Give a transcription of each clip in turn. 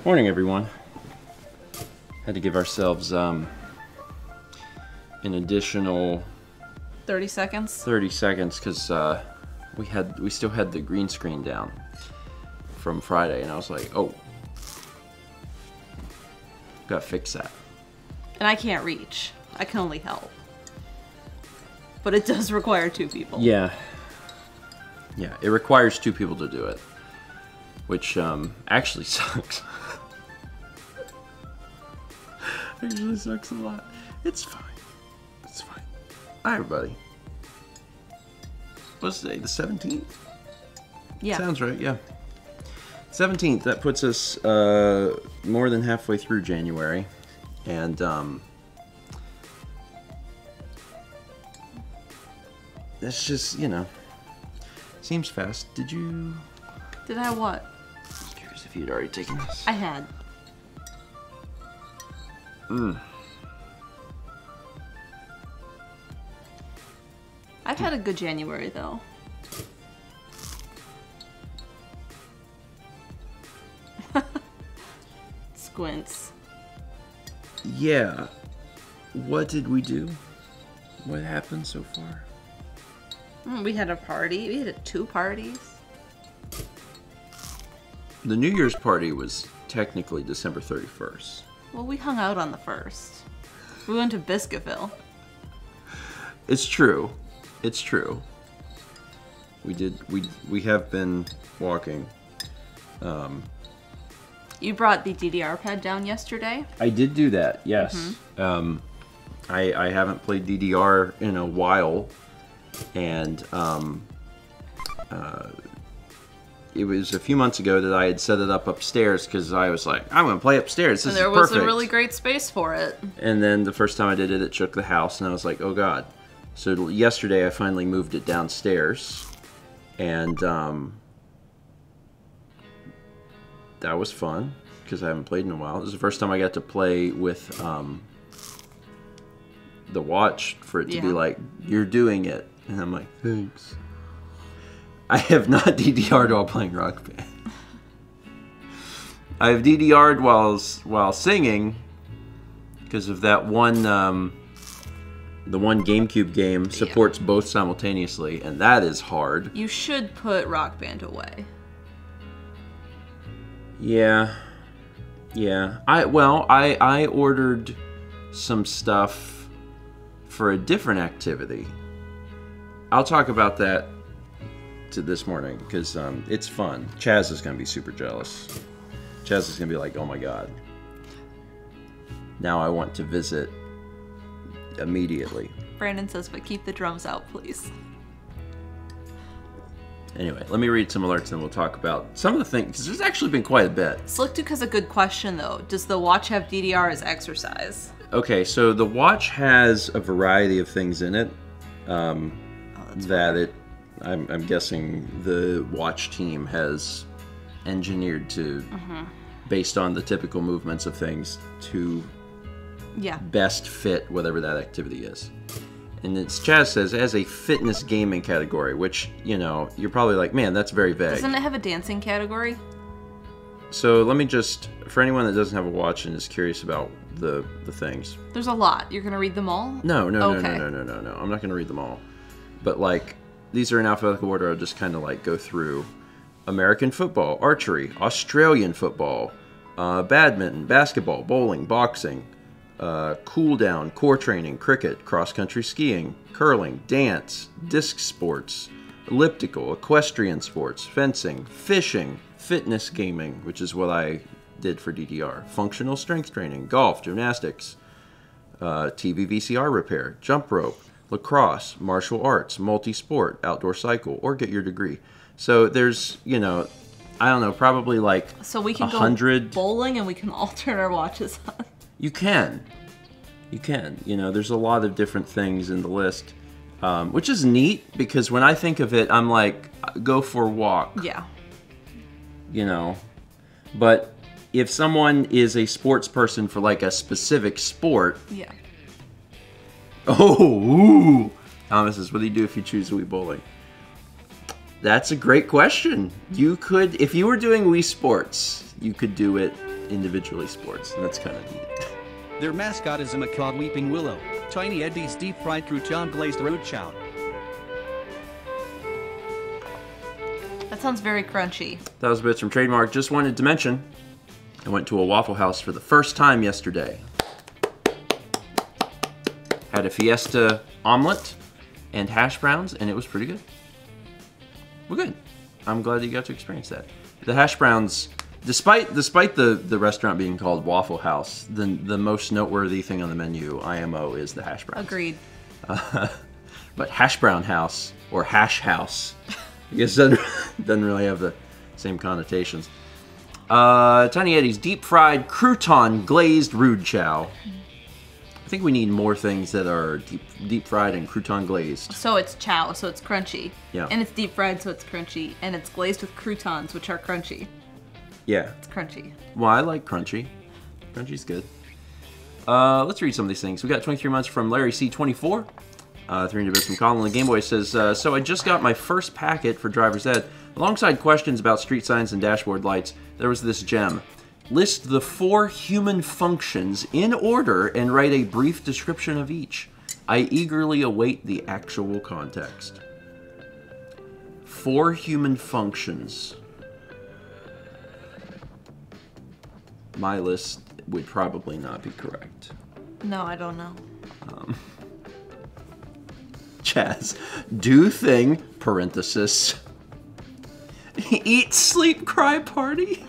Morning, everyone. Had to give ourselves an additional 30 seconds. 30 seconds because we still had the green screen down from Friday, and I was like, oh, gotta fix that. And I can't reach. I can only help. But it does require 2 people. Yeah, it requires 2 people to do it, which actually sucks. Actually sucks a lot. It's fine. It's fine. Hi, everybody. What's today? The 17th? Yeah. Sounds right, yeah. 17th. That puts us more than halfway through January. And that's just, seems fast. Did I what? I'm curious if you'd already taken this. I had. I've had a good January, though. Squints. Yeah. What did we do? What happened so far? We had a party. We had 2 parties. The New Year's party was technically December 31st. Well, we hung out on the 1st. We went to Biscuitville. It's true. It's true. We have been walking. You brought the DDR pad down yesterday? I did do that, yes. I haven't played DDR in a while, and it was a few months ago that I had set it up upstairs because I was like, I'm going to play upstairs. This is perfect. And there was a really great space for it. And then the first time I did it, it shook the house, and I was like, oh god. So yesterday I finally moved it downstairs, and that was fun because I haven't played in a while. It was the first time I got to play with the watch for it to be like, you're doing it. And I'm like, thanks. I have not DDR'd while playing Rock Band. I have DDR'd while singing because of that one, the one GameCube game supports both simultaneously, and that is hard. You should put Rock Band away. Yeah. I ordered some stuff for a different activity. I'll talk about that this morning because it's fun. Chaz is going to be super jealous. Chaz is going to be like, oh my god. Now I want to visit immediately. Brandon says, but keep the drums out, please. Anyway, let me read some alerts and we'll talk about some of the things, because there's actually been quite a bit. Slickduke has a good question, though. Does the watch have DDR as exercise? Okay, so the watch has a variety of things in it I'm guessing the watch team has engineered to, based on the typical movements of things, to best fit whatever that activity is. And it's, Chaz says, it has a fitness gaming category, which, you're probably like, man, that's very vague. Doesn't it have a dancing category? So let me just, for anyone that doesn't have a watch and is curious about the things. There's a lot. You're going to read them all? No. I'm not going to read them all. But, these are in alphabetical order. I'll just kind of, go through. American football, archery, Australian football, badminton, basketball, bowling, boxing, cool down, core training, cricket, cross-country skiing, curling, dance, disc sports, elliptical, equestrian sports, fencing, fishing, fitness gaming, which is what I did for DDR, functional strength training, golf, gymnastics, TV VCR repair, jump rope, lacrosse, martial arts, multi-sport, outdoor cycle, or get your degree. So there's, I don't know, probably so we can 100... go bowling and we can all turn our watches on. You can. There's a lot of different things in the list, which is neat because when I think of it, I'm like, go for a walk. Yeah. But if someone is a sports person for a specific sport. Yeah. Oh, ooh. Thomas says, what do you do if you choose Wii Bowling? That's a great question. You could, if you were doing Wii Sports, you could do it individually sports, and that's kind of neat. Their mascot is a macaw weeping willow. Tiny Eddie's deep fried crouton glazed road chow. That sounds very crunchy. That was bits from Trademark. Just wanted to mention, I went to a Waffle House for the first time yesterday. Had a Fiesta omelet and hash browns, and it was pretty good. We're good. I'm glad that you got to experience that. The hash browns, despite the restaurant being called Waffle House, the most noteworthy thing on the menu, IMO, is the hash browns. Agreed. But Hash Brown House, or Hash House, I guess doesn't really have the same connotations. Tiny Eddie's deep fried crouton glazed rude chow. I think we need more things that are deep fried and crouton glazed. So it's chow, so it's crunchy. Yeah. And it's deep fried, so it's crunchy. And it's glazed with croutons, which are crunchy. Yeah. It's crunchy. Well, I like crunchy. Crunchy's good. Let's read some of these things. We got 23 months from Larry C24. 300 bits from Colin. The Game Boy says, so I just got my first packet for driver's ed. Alongside questions about street signs and dashboard lights, there was this gem. List the 4 human functions in order and write a brief description of each. I eagerly await the actual context. 4 human functions. My list would probably not be correct. No, I don't know. Chaz, do thing, parenthesis. Eat, sleep, cry, party.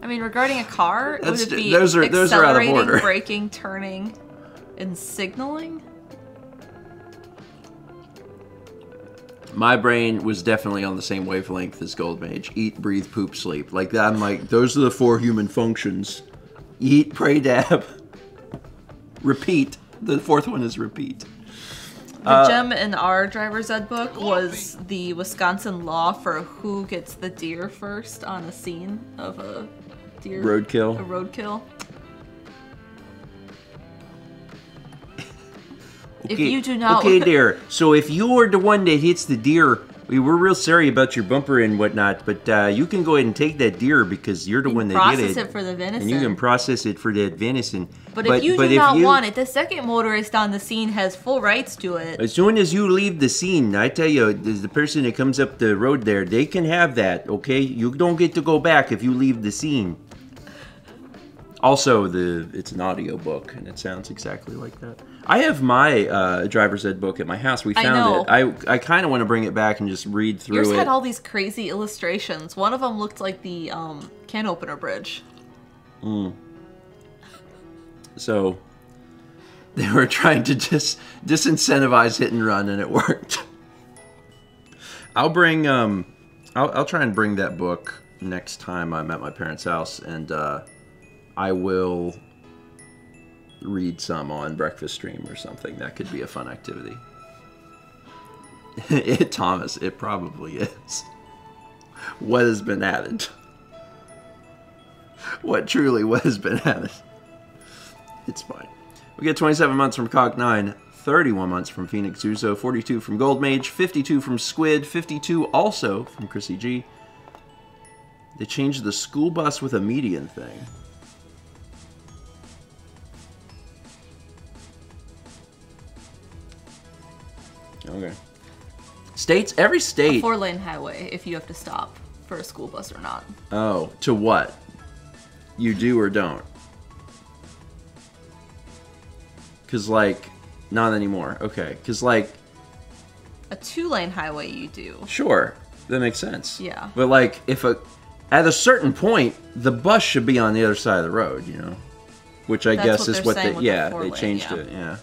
I mean, regarding a car, would it be those are out of accelerating, order. braking, turning, and signaling? My brain was definitely on the same wavelength as Gold Mage. Eat, breathe, poop, sleep. Like that, I'm like, those are the 4 human functions. Eat, pray, dab. Repeat. The 4th one is repeat. The gem in our driver's ed book was the Wisconsin law for who gets the deer first on a scene of a deer. Roadkill. A roadkill. Okay, if you do not... Okay, dear. So if you're the one that hits the deer, we're real sorry about your bumper and whatnot, but you can go ahead and take that deer because you're the one that did it. Process it for the venison. And you can process it for that venison. But if you do not want it, the second motorist on the scene has full rights to it. As soon as you leave the scene, I tell you, the person that comes up the road there, they can have that, okay? You don't get to go back if you leave the scene. Also, it's an audio book, and it sounds exactly like that. I have my driver's ed book at my house. We found it. I kind of want to bring it back and just read through it. Yours had all these crazy illustrations. One of them looked like the can opener bridge. So they were trying to just disincentivize hit and run, and it worked. I'll bring I'll try and bring that book next time I'm at my parents' house, and I will read some on breakfast stream or something. That could be a fun activity. Thomas, it probably is. What has been added? What has been added? It's fine. We get 27 months from Cog9, 31 months from Phoenix Uzo, 42 from Gold Mage, 52 from Squid, 52 also from Chrissy G. They changed the school bus with a median thing. Okay. States, every state... A 4-lane highway if you have to stop for a school bus or not. Oh, to what? You do or don't? Because, like, not anymore. Okay. Because, like... A 2-lane highway you do. Sure. That makes sense. Yeah. But, like, at a certain point, the bus should be on the other side of the road, you know? Which I guess is what they... Yeah, they changed it, yeah.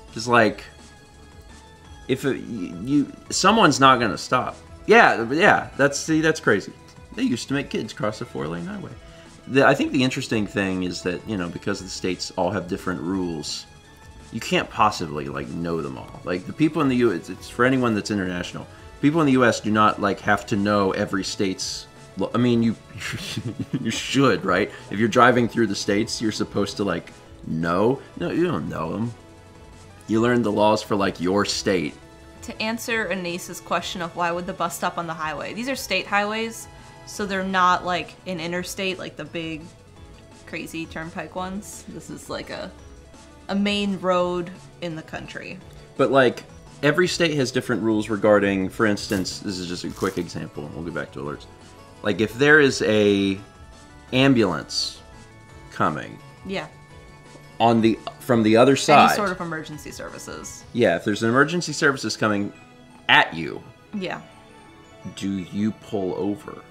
Because, like... If someone's not gonna stop, yeah, that's crazy. They used to make kids cross a 4-lane highway. I think the interesting thing is that because the states all have different rules, you can't possibly know them all. Like the people in the U.S., it's for anyone that's international. People in the U.S. do not have to know every state's. I mean, you should, right? If you're driving through the states, you're supposed to know. No, you don't know them. You learn the laws for your state. To answer Anase's question of why would the bus stop on the highway, these are state highways, So they're not like an interstate, like the big, crazy turnpike ones. This is like a main road in the country. But like every state has different rules regarding, for instance, this is just a quick example, and we'll get back to alerts. Like if there is a ambulance coming Yeah. from the other side. Any sort of emergency services. Yeah, if there's an emergency services coming at you, Yeah. do you pull over?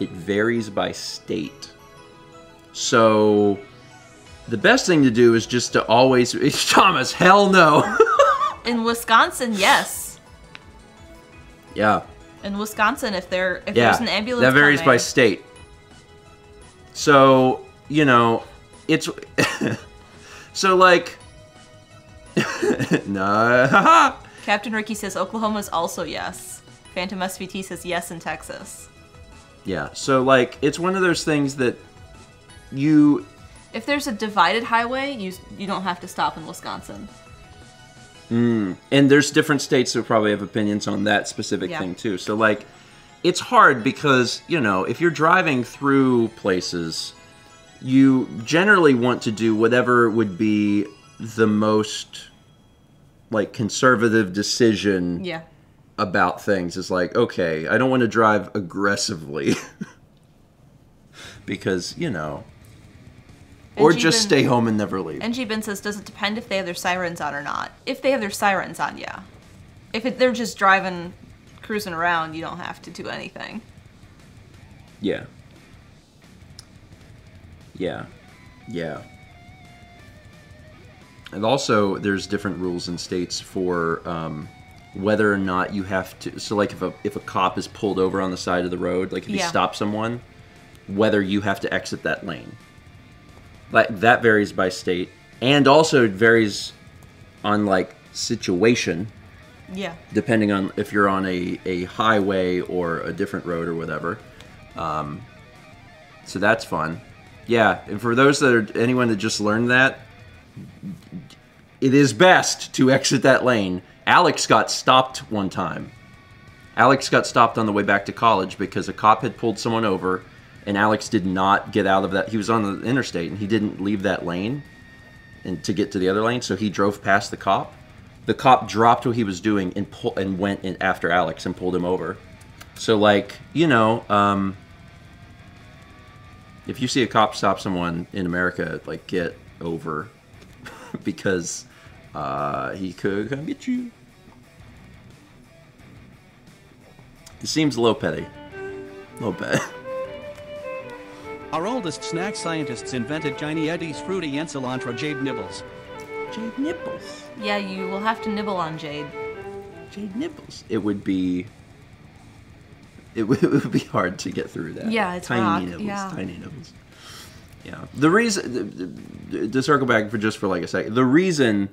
It varies by state. So the best thing to do is just to always Thomas, hell no. In Wisconsin, yes. Yeah. In Wisconsin, if there's an ambulance that varies coming, by state. So, you know, it's so like no. Captain Ricky says Oklahoma's also yes. Phantom SVT says yes in Texas. Yeah, so like it's one of those things that you If there's a divided highway, you don't have to stop in Wisconsin. and there's different states that probably have opinions on that specific Yeah. thing too. So like it's hard because, you know, if you're driving through places, you generally want to do whatever would be the most like conservative decision Yeah. about things. Is like, okay, I don't want to drive aggressively because, you know, or NG just Ben- stay home and never leave. NG Ben says, does it depend if they have their sirens on or not? If they have their sirens on, yeah. If they're just driving, cruising around, you don't have to do anything. Yeah. Yeah. Yeah. And also, there's different rules in states for whether or not you have to. So, like, if a cop is pulled over on the side of the road, like if he Yeah. stops someone, whether you have to exit that lane. Like that varies by state, and also it varies on like situation, Yeah. depending on if you're on a highway or a different road or whatever. So that's fun. Yeah, and for those that are anyone that just learned that, it is best to exit that lane. Alex got stopped one time. Alex got stopped on the way back to college because a cop had pulled someone over, and Alex did not get out of that. He was on the interstate, and he didn't leave that lane and to get to the other lane, so he drove past the cop. The cop dropped what he was doing and went in after Alex and pulled him over. So, like, you know, if you see a cop stop someone in America, like, get over because he could come get you. It seems low petty. Low petty. Our oldest snack scientists invented Tiny Eddie's fruity and cilantro Jade Nibbles. Jade nipples. Yeah, you will have to nibble on Jade. Jade nipples. It would be hard to get through that. Yeah, it's tiny rock, nibbles. yeah. Tiny nibbles. Yeah. The reason to circle back for like a second, the reason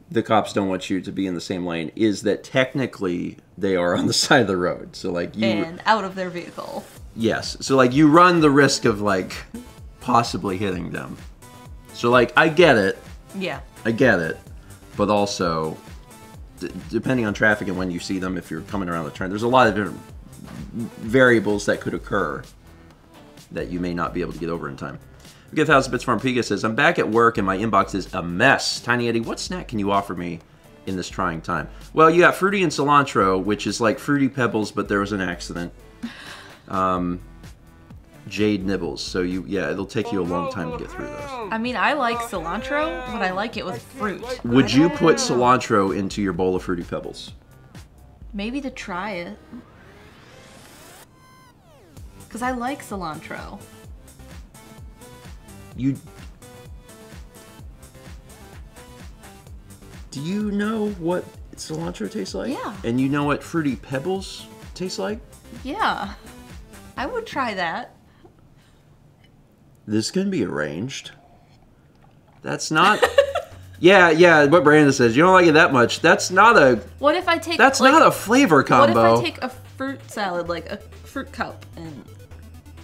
the cops don't want you to be in the same lane is that technically they are on the side of the road. So like you And out of their vehicle. Yes. So, like, you run the risk of, like, possibly hitting them. So, like, I get it. Yeah. I get it. But also, depending on traffic and when you see them, if you're coming around the turn, there's a lot of different variables that could occur that you may not be able to get over in time. We get 1,000 Bits Farm Piga says, I'm back at work and my inbox is a mess. Tiny Eddie, what snack can you offer me in this trying time? Well, you got Fruity and Cilantro, which is like Fruity Pebbles, but there was an accident. Jade Nibbles. So it'll take you a long time to get through those. I mean, I like cilantro, but I like it with fruit. Would you put cilantro into your bowl of Fruity Pebbles? Maybe to try it. Because I like cilantro. Do you know what cilantro tastes like? Yeah. And you know what Fruity Pebbles taste like? Yeah. I would try that. This can be arranged. That's not... yeah, what Brandon says. You don't like it that much. That's not a... What if I take... That's like, not a flavor combo. What if I take a fruit salad, like a fruit cup, and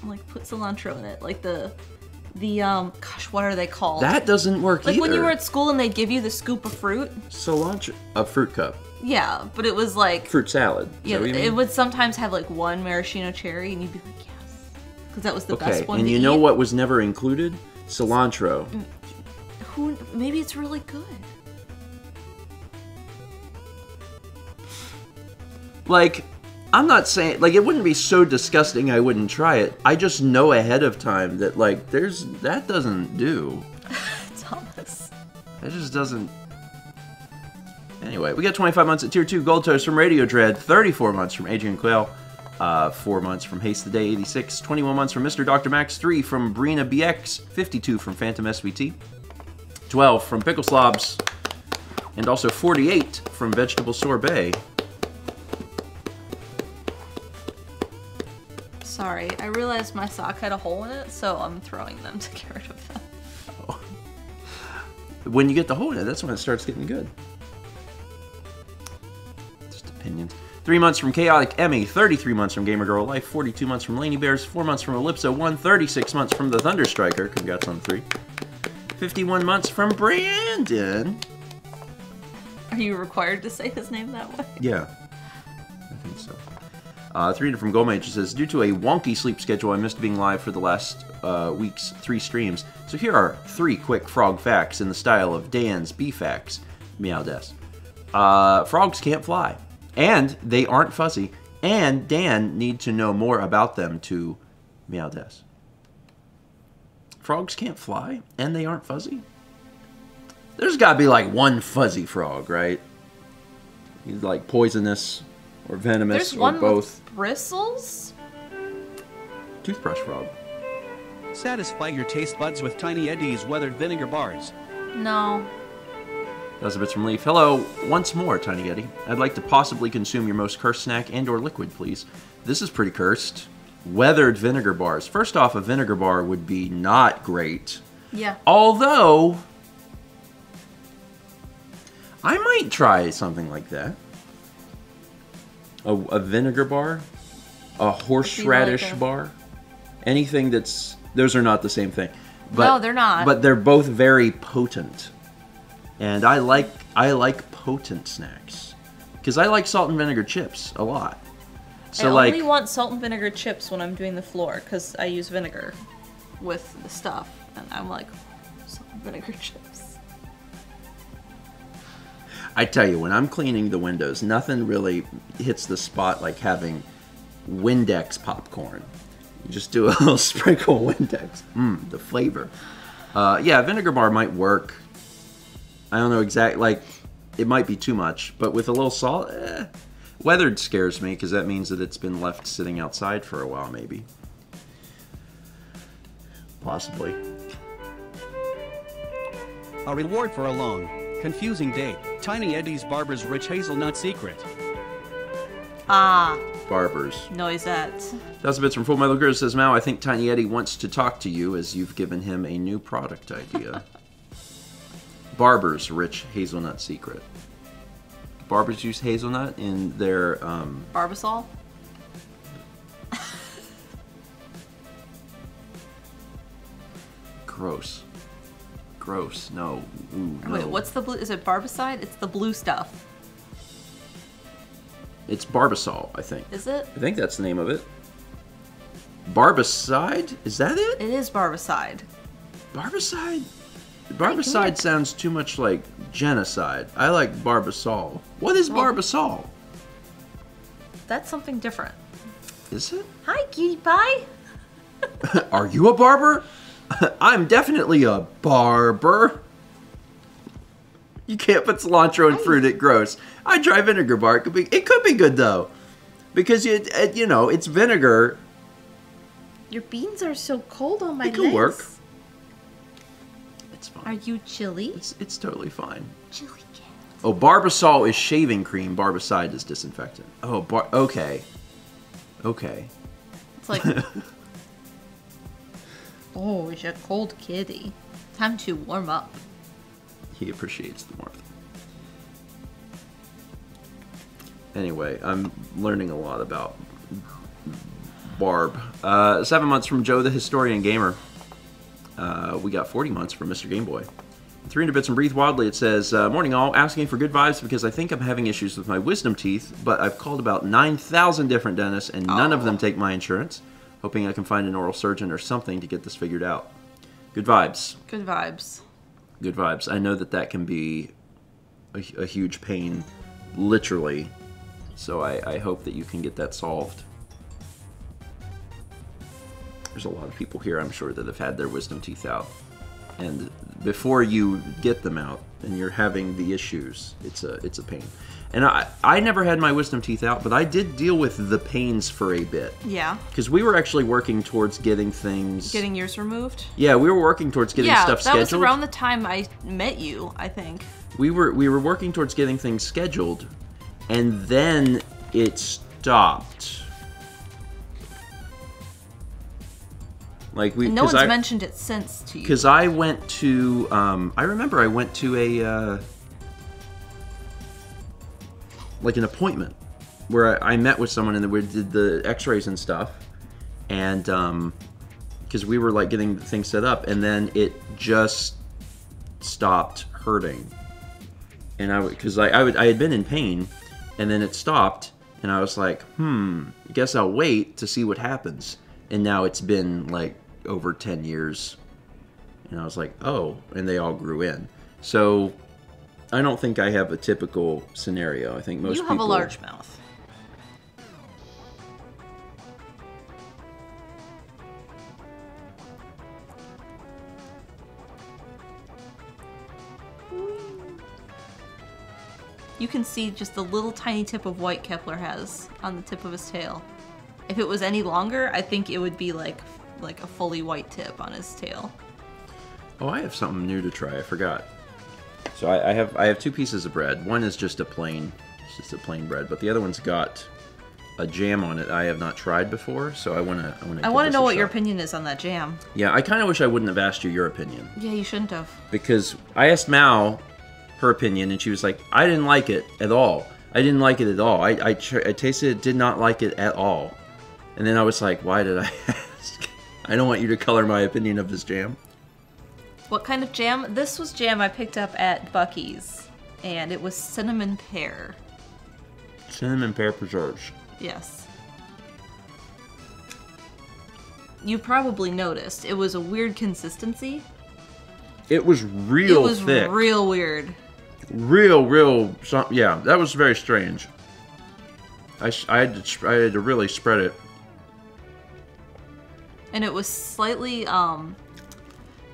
like put cilantro in it? Like the gosh, what are they called? That doesn't work like either. when you were at school and they'd give you the scoop of fruit? Cilantro... A fruit cup. Yeah, but it was like Fruit salad. Yeah, it would sometimes have like one maraschino cherry, and you'd be like, yes, because that was the best one. And to you know eat. what was never included? Cilantro. Maybe it's really good. Like, I'm not saying, like, it wouldn't be so disgusting I wouldn't try it. I just know ahead of time that, like, that doesn't do. Thomas. That just doesn't. Anyway, we got 25 months at Tier 2 Gold Toast from Radio Dread, 34 months from Adrian Quayle, 4 months from Haste the Day 86, 21 months from Mr. Dr. Max, 3 from Brina BX, 52 from Phantom SVT, 12 from Pickle Slobs, and also 48 from Vegetable Sorbet. Sorry, I realized my sock had a hole in it, so I'm throwing them to get rid of them. Oh. When you get the hole in it, that's when it starts getting good. Just opinions. 3 months from Chaotic Emmy, 33 months from Gamer Girl Life, 42 months from Laney Bears, 4 months from Ellipso 1, 36 months from the Thunder Striker, congrats on 3. 51 months from Brandon. Are you required to say his name that way? Yeah, I think so. 3 from Goldmage says, due to a wonky sleep schedule, I missed being live for the last week's 3 streams. So here are 3 quick frog facts in the style of Dan's B-Facts. Meow des. Frogs can't fly. And they aren't fuzzy. And Dan needs to know more about them to meow des. Frogs can't fly? And they aren't fuzzy? There's got to be like one fuzzy frog, right? He's like poisonous or venomous. There's or one both. with bristles? Toothbrush frog. Satisfy your taste buds with Tiny Eddie's weathered vinegar bars. No. That was a bit from Leaf. Hello, once more, Tiny Eddie. I'd like to possibly consume your most cursed snack and or liquid, please. This is pretty cursed. Weathered vinegar bars. First off, a vinegar bar would be not great. Yeah. Although, I might try something like that. A vinegar bar? A horseradish bar? Anything that's... Those are not the same thing. But, no, they're not. But they're both very potent. And I like potent snacks. Because I like salt and vinegar chips a lot. So I only want salt and vinegar chips when I'm doing the floor, because I use vinegar with the stuff. And I'm like, salt and vinegar chips. I tell you, when I'm cleaning the windows, nothing really hits the spot like having Windex popcorn. You just do a little sprinkle of Windex. The flavor. Yeah, vinegar bar might work. I don't know exactly, like, it might be too much, but with a little salt, Weathered scares me, because that means that it's been left sitting outside for a while, maybe. Possibly. A reward for a long, confusing day. Tiny Eddie's Barber's Rich Hazelnut Secret. Ah. Barbers. Noisettes. That's a bit from Full Metal Grizz says, Mal, I think Tiny Eddie wants to talk to you as you've given him a new product idea. Barber's Rich Hazelnut Secret. Barbers use hazelnut in their, Barbasol? Gross. Gross. No. Ooh, no. Wait, what's the blue? Is it Barbicide? It's the blue stuff. It's Barbasol, I think. Is it? I think that's the name of it. Barbicide? Is that it? It is Barbicide. Barbicide? Barbicide sounds too much like genocide. I like Barbasol. What is Barbasol? That's something different. Is it? Hi, cutie pie. Are you a barber? I'm definitely a barber. You can't put cilantro in fruit, it's gross. I try vinegar bar. It could be good though, because you know it's vinegar. Your beans are so cold on my legs. It could work. It's fine. Are you chilly? It's totally fine. Chilly cat. Oh, Barbasol is shaving cream. Barbicide is disinfectant. Oh, okay. Okay. It's like, oh, it's a cold kitty. Time to warm up. He appreciates the warmth. Anyway, I'm learning a lot about Barb. 7 months from Joe the Historian Gamer. We got 40 months from Mr. Game Boy. 300 Bits and Breathe Wildly, it says, Morning all, asking for good vibes because I think I'm having issues with my wisdom teeth, but I've called about 9,000 different dentists and none of them take my insurance. Hoping I can find an oral surgeon or something to get this figured out. Good vibes. Good vibes. Good vibes. I know that can be a huge pain, literally, so I hope that you can get that solved. There's a lot of people here, I'm sure, that have had their wisdom teeth out. And before you get them out and you're having the issues, it's a pain. And I never had my wisdom teeth out, but I did deal with the pains for a bit. Yeah. Because we were actually working towards getting things... Getting yours removed? Yeah, we were working towards getting stuff scheduled. Yeah, that was around the time I met you, I think. We were working towards getting things scheduled, and then it stopped. Like no one's mentioned it since to you. Because I went to, I remember I went to a, like an appointment where I met with someone and we did the x-rays and stuff. And, because we were like getting things set up and then it just stopped hurting. And because I had been in pain and then it stopped and I was like, I guess I'll wait to see what happens. And now it's been like over 10 years. And I was like, oh, and they all grew in. So I don't think I have a typical scenario. I think most people... You have a large mouth. You can see just the little tiny tip of white Kepler has on the tip of his tail. If it was any longer, I think it would be like a fully white tip on his tail. Oh, I have something new to try. I forgot. So I have two pieces of bread. One is just a plain bread, but the other one's got a jam on it I have not tried before. So I want to know what your opinion is on that jam. Yeah, I kind of wish I wouldn't have asked you your opinion. Yeah, you shouldn't have. Because I asked Mal her opinion, and she was like, I didn't like it at all. I didn't like it at all. I tasted it, did not like it at all. And then I was like, why did I ask? I don't want you to color my opinion of this jam. What kind of jam? This was jam I picked up at Buc-ee's, and it was cinnamon pear. Cinnamon pear preserves. Yes. You probably noticed. It was a weird consistency. It was real thick. It was real weird. Real, yeah, that was very strange. I had to really spread it. And it was slightly,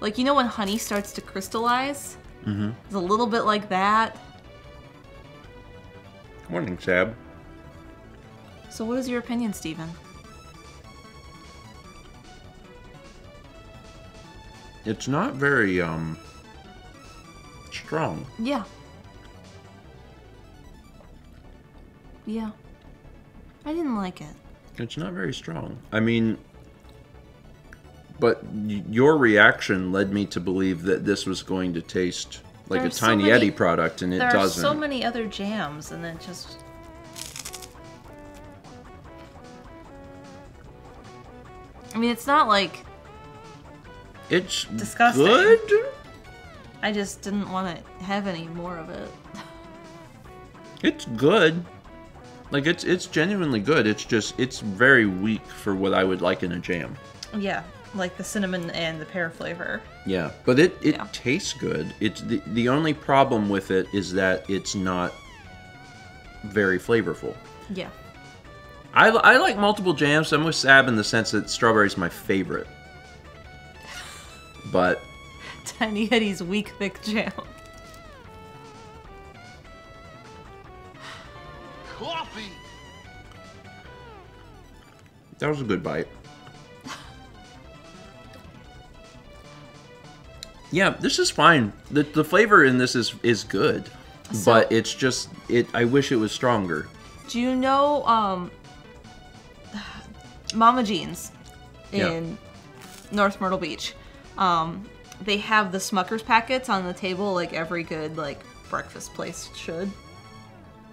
like, you know when honey starts to crystallize? Mm-hmm. It's a little bit like that. Morning, Sab. So what is your opinion, Stephen? It's not very, strong. Yeah. Yeah. I didn't like it. It's not very strong. I mean... But your reaction led me to believe that this was going to taste like a Tiny Yeti product, and it doesn't. There are so many other jams, and it just... I mean, it's not like... It's disgusting. Good? I just didn't want to have any more of it. It's good. Like, it's genuinely good. It's just, it's very weak for what I would like in a jam. Yeah. Like the cinnamon and the pear flavor. Yeah, but it tastes good. It's the only problem with it is that it's not very flavorful. Yeah. I like multiple jams. I'm with Sab in the sense that strawberry's my favorite. But Tiny Yeti's weak thick jam. Coffee. That was a good bite. Yeah, this is fine. The flavor in this is good, so, but it's just I wish it was stronger. Do you know Mama Jean's in North Myrtle Beach? They have the Smucker's packets on the table like every good like breakfast place should.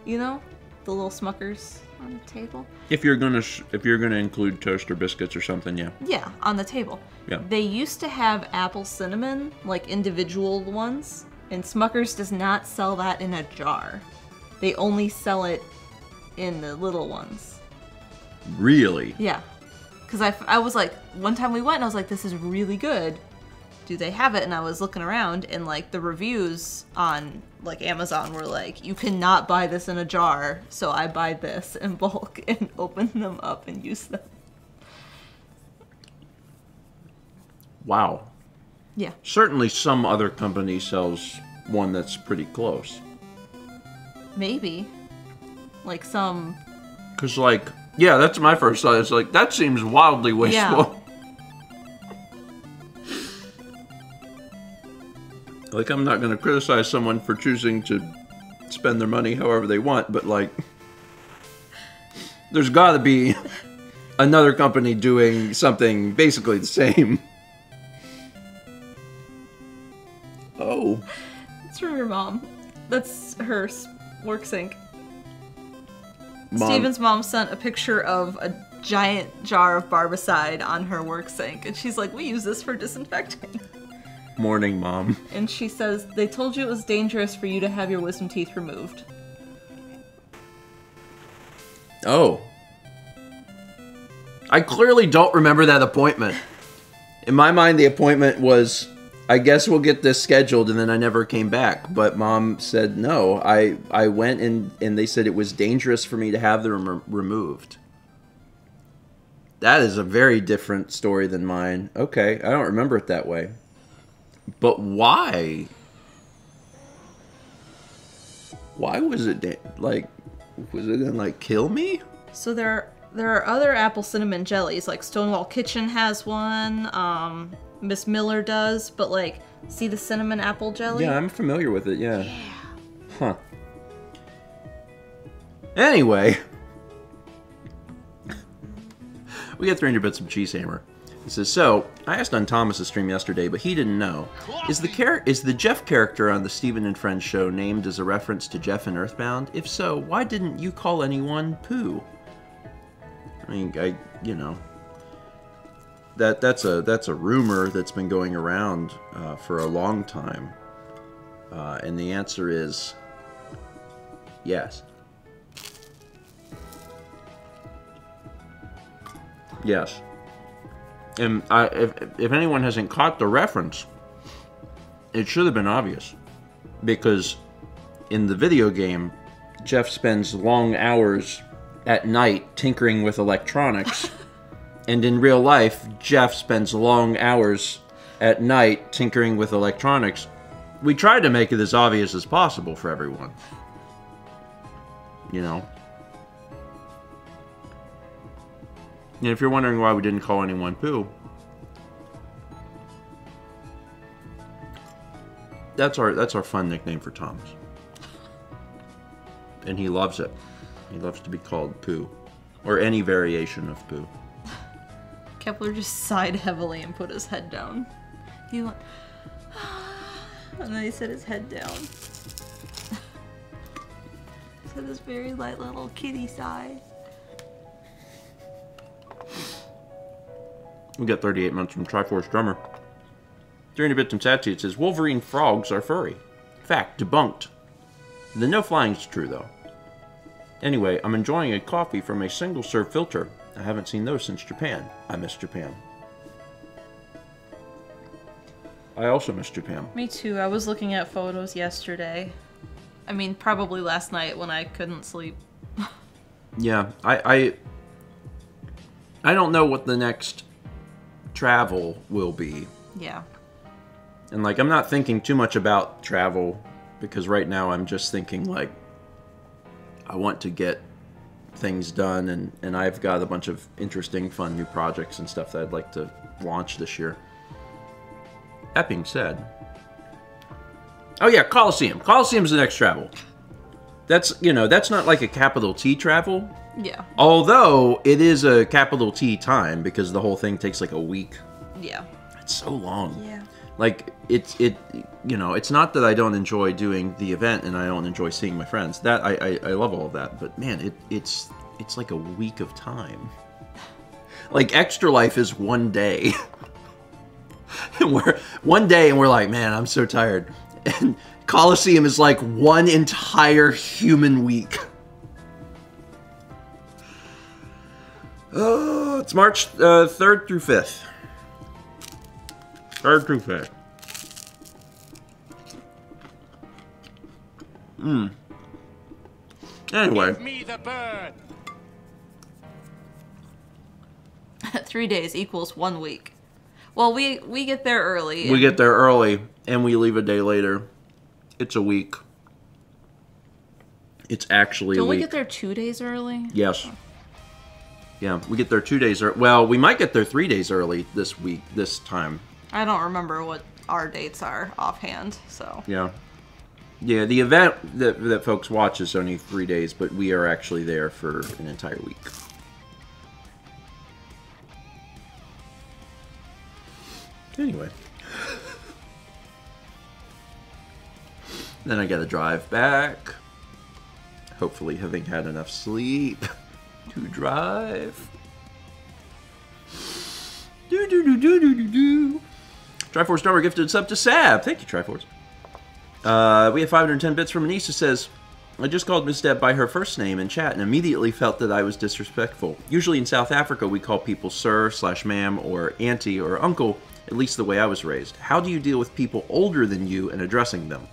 You know? the little Smuckers on the table. If you're gonna include toast or biscuits or something, yeah. Yeah, on the table. Yeah. They used to have apple cinnamon, like individual ones, and Smuckers does not sell that in a jar. They only sell it in the little ones. Really? Yeah. Because I was like, one time we went and I was like, this is really good. Do they have it? And I was looking around and like the reviews on like Amazon were like, you cannot buy this in a jar. So I buy this in bulk and open them up and use them. Wow. Yeah. Certainly some other company sells one that's pretty close. Maybe. Like some... Because like, yeah, that's my first thought. It's like, that seems wildly wasteful. Yeah. Like, I'm not going to criticize someone for choosing to spend their money however they want, but, like, there's got to be another company doing something basically the same. Oh. It's from your mom. That's her work sink. Mom. Steven's mom sent a picture of a giant jar of Barbicide on her work sink, and she's like, we use this for disinfecting. Morning, Mom. And she says, they told you it was dangerous for you to have your wisdom teeth removed. Oh. I clearly don't remember that appointment. In my mind, the appointment was, I guess we'll get this scheduled, and then I never came back. But Mom said no. I went and they said it was dangerous for me to have them removed. That is a very different story than mine. Okay, I don't remember it that way. But why? Why was it like? Was it gonna like kill me? So there are other apple cinnamon jellies, like Stonewall Kitchen has one. Miss Miller does, but like, see the cinnamon apple jelly? Yeah, I'm familiar with it. Yeah. Huh. Anyway, we got 300 bits of cheese hammer. It says, so, I asked on Thomas's stream yesterday, but he didn't know. Is the Jeff character on the Stephen and Friends show named as a reference to Jeff in Earthbound? If so, why didn't you call anyone Pooh? I mean, you know, that's a rumor that's been going around for a long time, and the answer is yes. Yes. And if anyone hasn't caught the reference, it should have been obvious. Because in the video game, Jeff spends long hours at night tinkering with electronics. And in real life, Jeff spends long hours at night tinkering with electronics. We tried to make it as obvious as possible for everyone. You know? And if you're wondering why we didn't call anyone Pooh, that's our fun nickname for Thomas. And he loves it. He loves to be called Pooh. Or any variation of Pooh. Kepler just sighed heavily and put his head down. He went, and then he set his head down. He said this very light little kitty sigh. We got 38 months from Triforce Drummer. 300 bits from Satsy. It says, Wolverine frogs are furry. Fact, debunked. The no flying is true, though. Anyway, I'm enjoying a coffee from a single-serve filter. I haven't seen those since Japan. I miss Japan. I also miss Japan. Me too. I was looking at photos yesterday. I mean, probably last night when I couldn't sleep. Yeah, I don't know what the next travel will be. Yeah. And like, I'm not thinking too much about travel because right now I'm just thinking like, I want to get things done and I've got a bunch of interesting, fun new projects and stuff that I'd like to launch this year. That being said, oh yeah, Coliseum. Coliseum's the next travel. That's, you know, that's not like a capital T travel. Yeah. Although it is a capital T time because the whole thing takes like a week. Yeah. it's so long. Yeah. Like it's not that I don't enjoy doing the event and I don't enjoy seeing my friends. That I love all of that, but man, it's like a week of time. Like Extra Life is one day. And we're like, man, I'm so tired. And Coliseum is like one entire human week. It's March 3rd through 5th. 3rd through 5th. Anyway. Give me the bird. 3 days equals 1 week. Well, we get there early. We get there early, and we leave a day later. It's a week. It's actually a week. Don't we get there 2 days early? Yes. Yeah, we get there 2 days early. Well, we might get there 3 days early this time. I don't remember what our dates are offhand, so. Yeah. Yeah, the event that folks watch is only 3 days, but we are actually there for an entire week. Anyway. Then I gotta drive back. Hopefully having had enough sleep to drive. Triforce Drummer gifted a sub to Sab. Thank you, Triforce. We have 510 bits from Anise who says, I just called Miss Deb by her first name in chat and immediately felt that I was disrespectful. Usually in South Africa, we call people sir/ma'am or auntie or uncle, at least the way I was raised. How do you deal with people older than you and addressing them?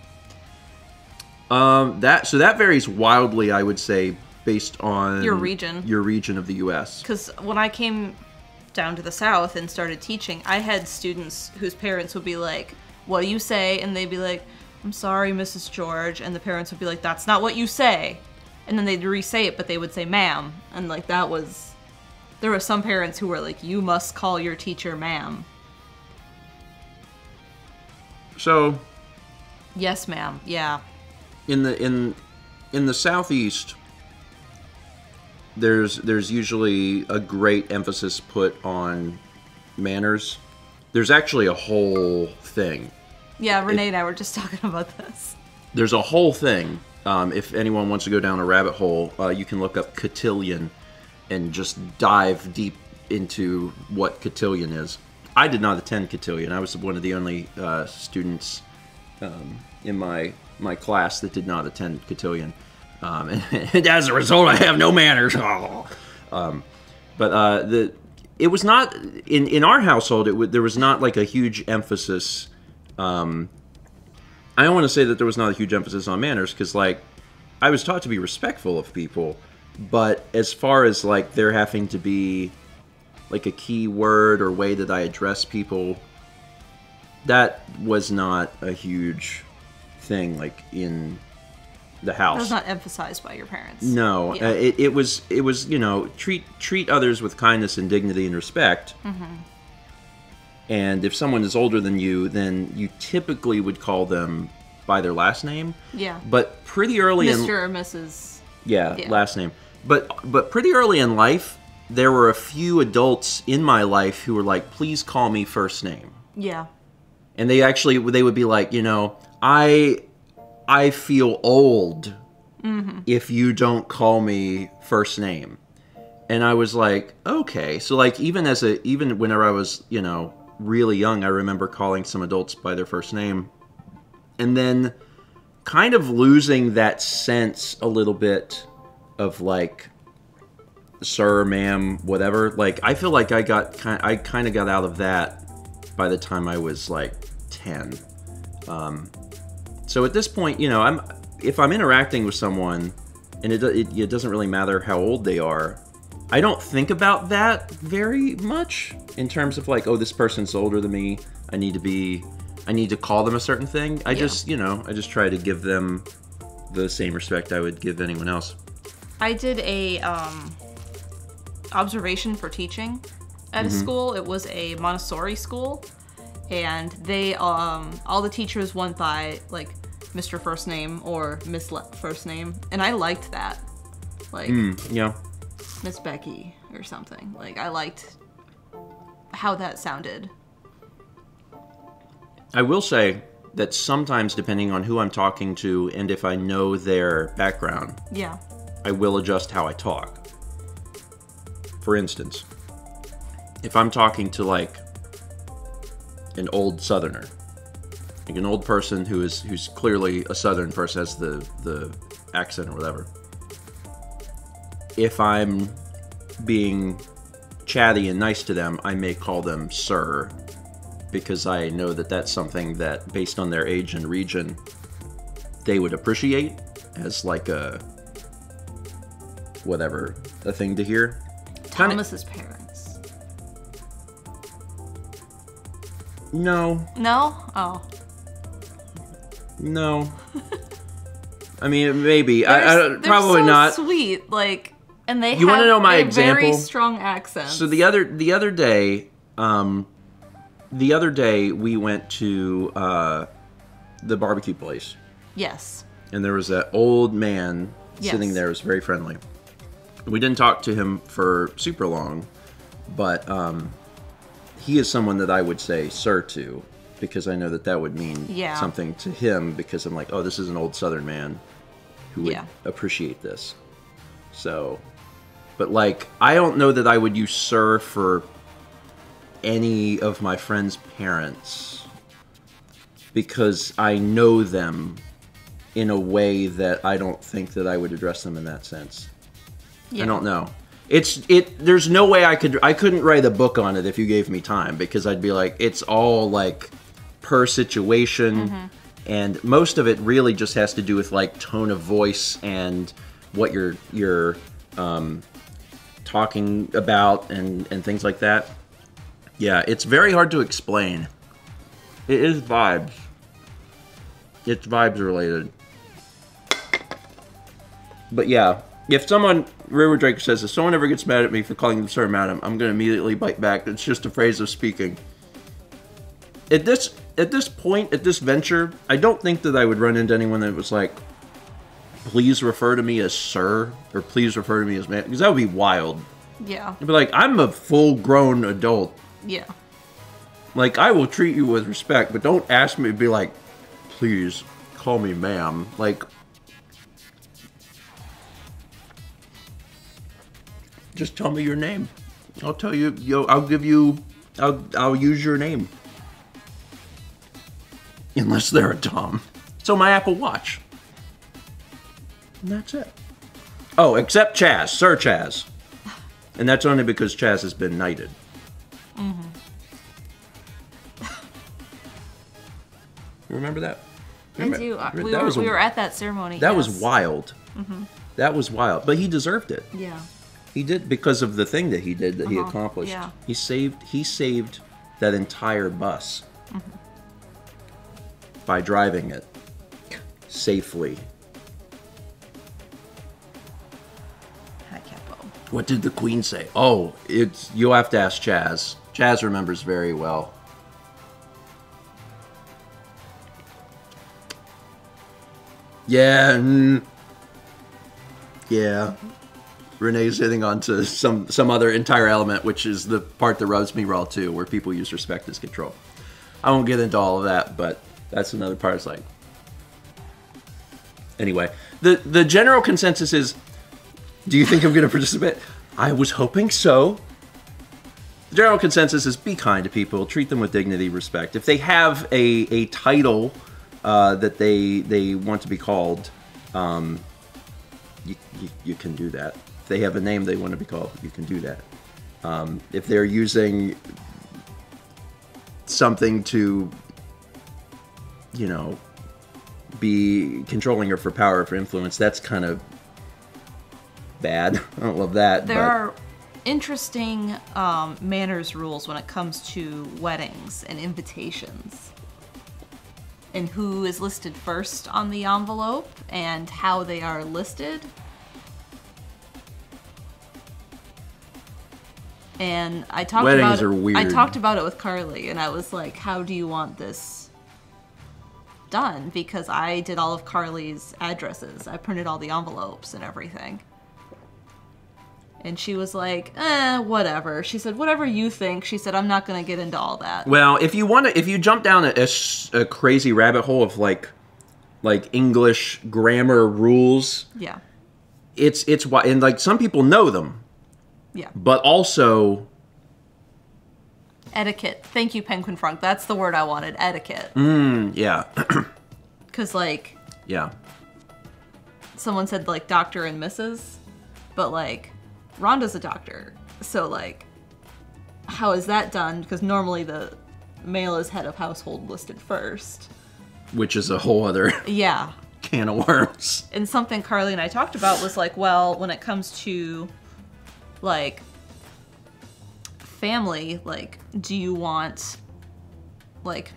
That varies wildly, I would say, based on Your region. Your region of the U.S. Because when I came down to the South and started teaching, I had students whose parents would be like, what do you say? And they'd be like, I'm sorry, Mrs. George. And the parents would be like, that's not what you say. And then they'd re-say it, but they would say ma'am. And like that was... There were some parents who were like, you must call your teacher ma'am. So... Yes, ma'am. Yeah. In the Southeast, there's usually a great emphasis put on manners. There's actually a whole thing. Yeah, Renee and I were just talking about this. There's a whole thing. If anyone wants to go down a rabbit hole, you can look up cotillion and just dive deep into what cotillion is. I did not attend cotillion. I was one of the only students in my class that did not attend cotillion. And as a result, I have no manners. It was not in our household. There was not like a huge emphasis. I don't want to say that there was not a huge emphasis on manners because, like, I was taught to be respectful of people, but as far as like there having to be like a key word or way that I address people, that was not a huge thing like in the house. That was not emphasized by your parents. No, Yeah. It was treat others with kindness and dignity and respect. Mm-hmm. And if someone is older than you, then you typically would call them by their last name. Yeah. But pretty early Mr. or Mrs. Yeah, last name. But pretty early in life, there were a few adults in my life who were like, "Please call me first name." Yeah. And they would be like, I feel old if you don't call me first name. And I was like, okay. So like even whenever I was, really young, I remember calling some adults by their first name. And then kind of losing that sense a little bit of like sir, ma'am, whatever. Like I feel like I kind of got out of that by the time I was like 10. So at this point, if I'm interacting with someone, and it doesn't really matter how old they are, I don't think about that very much in terms of like, oh, this person's older than me. I need to call them a certain thing. I just try to give them the same respect I would give anyone else. I did a observation for teaching at a school. It was a Montessori school, and they all the teachers went by like Mr. First Name or Miss First Name, and I liked that. Like Miss Becky or something. Like I liked how that sounded. I will say that sometimes, depending on who I'm talking to and if I know their background, Yeah. I will adjust how I talk. For instance, if I'm talking to like an old Southerner, like an old person who's clearly a Southern person, has the accent or whatever. If I'm being chatty and nice to them, I may call them sir, because I know that that's something that, based on their age and region, they would appreciate as like a whatever, a thing to hear. Thomas's parents. No. No? Oh. No. I mean, maybe. They're Probably so not. Sweet, like, and they You want to know my example? Very strong accents. So the other day, we went to the barbecue place. Yes. And there was that old man sitting there. It was very friendly. We didn't talk to him for super long, but he is someone that I would say sir to, because I know that would mean something to him, because I'm like, oh, this is an old Southern man who would appreciate this. So, but like, I don't know that I would use sir for any of my friends' parents, because I know them in a way that I don't think that I would address them in that sense. I don't know. There's no way I couldn't write a book on it if you gave me time, because I'd be like, it's all like per situation, and most of it really just has to do with like tone of voice and what you're talking about and things like that. Yeah, it's very hard to explain. It is vibes. It's vibes related. But yeah, if someone, River Drake says, if someone ever gets mad at me for calling them Sir Madam, I'm going to immediately bite back. It's just a phrase of speaking. At this point, at this venture, I don't think that I would run into anyone that was like, please refer to me as sir, or please refer to me as man, because that would be wild. Yeah. I'd be like, I'm a full-grown adult. Yeah. Like, I will treat you with respect, but don't ask me to be like, please call me ma'am. Like, just tell me your name. I'll tell you, I'll use your name. Unless they're a Tom. So my Apple Watch. And that's it. Oh, except Chaz, Sir Chaz. And that's only because Chaz has been knighted. You remember that? I do. We were at that ceremony. That was wild. That was wild. But he deserved it. Yeah. He did, because of the thing that he did, that he accomplished. Yeah. He saved that entire bus by driving it safely. Hi, Capo. What did the Queen say? Oh, you'll have to ask Chaz. Chaz remembers very well. Yeah. Yeah. Renee's hitting onto some other entire element, which is the part that rubs me raw too, where people use respect as control. I won't get into all of that, but that's another part. It's like, anyway, the general consensus is, do you think I'm going to participate? I was hoping so. The general consensus is, be kind to people, treat them with dignity, respect. If they have a title that they want to be called, you can do that. If they have a name they want to be called, you can do that. If they're using something to, be controlling or for power or for influence, that's kind of bad. I don't love that. There are interesting manners rules when it comes to weddings and invitations, and who is listed first on the envelope and how they are listed. And I talked Weddings are weird. I talked about it with Carly, and I was like, how do you want this done? Because I did all of Carly's addresses. I printed all the envelopes and everything. And she was like, whatever. She said, whatever you think. She said, I'm not going to get into all that. Well, if you jump down a crazy rabbit hole of like English grammar rules, yeah, it's why, and like some people know them, yeah, but also etiquette. Thank you, Penguin Frog. That's the word I wanted. Etiquette. Yeah, Because like, yeah, someone said like Dr. and Mrs., but like Rhonda's a doctor, so like, how is that done? Because normally the male is head of household listed first. which is a whole other Yeah. can of worms. And something Carly and I talked about was like, well, when it comes to like family, like, do you want like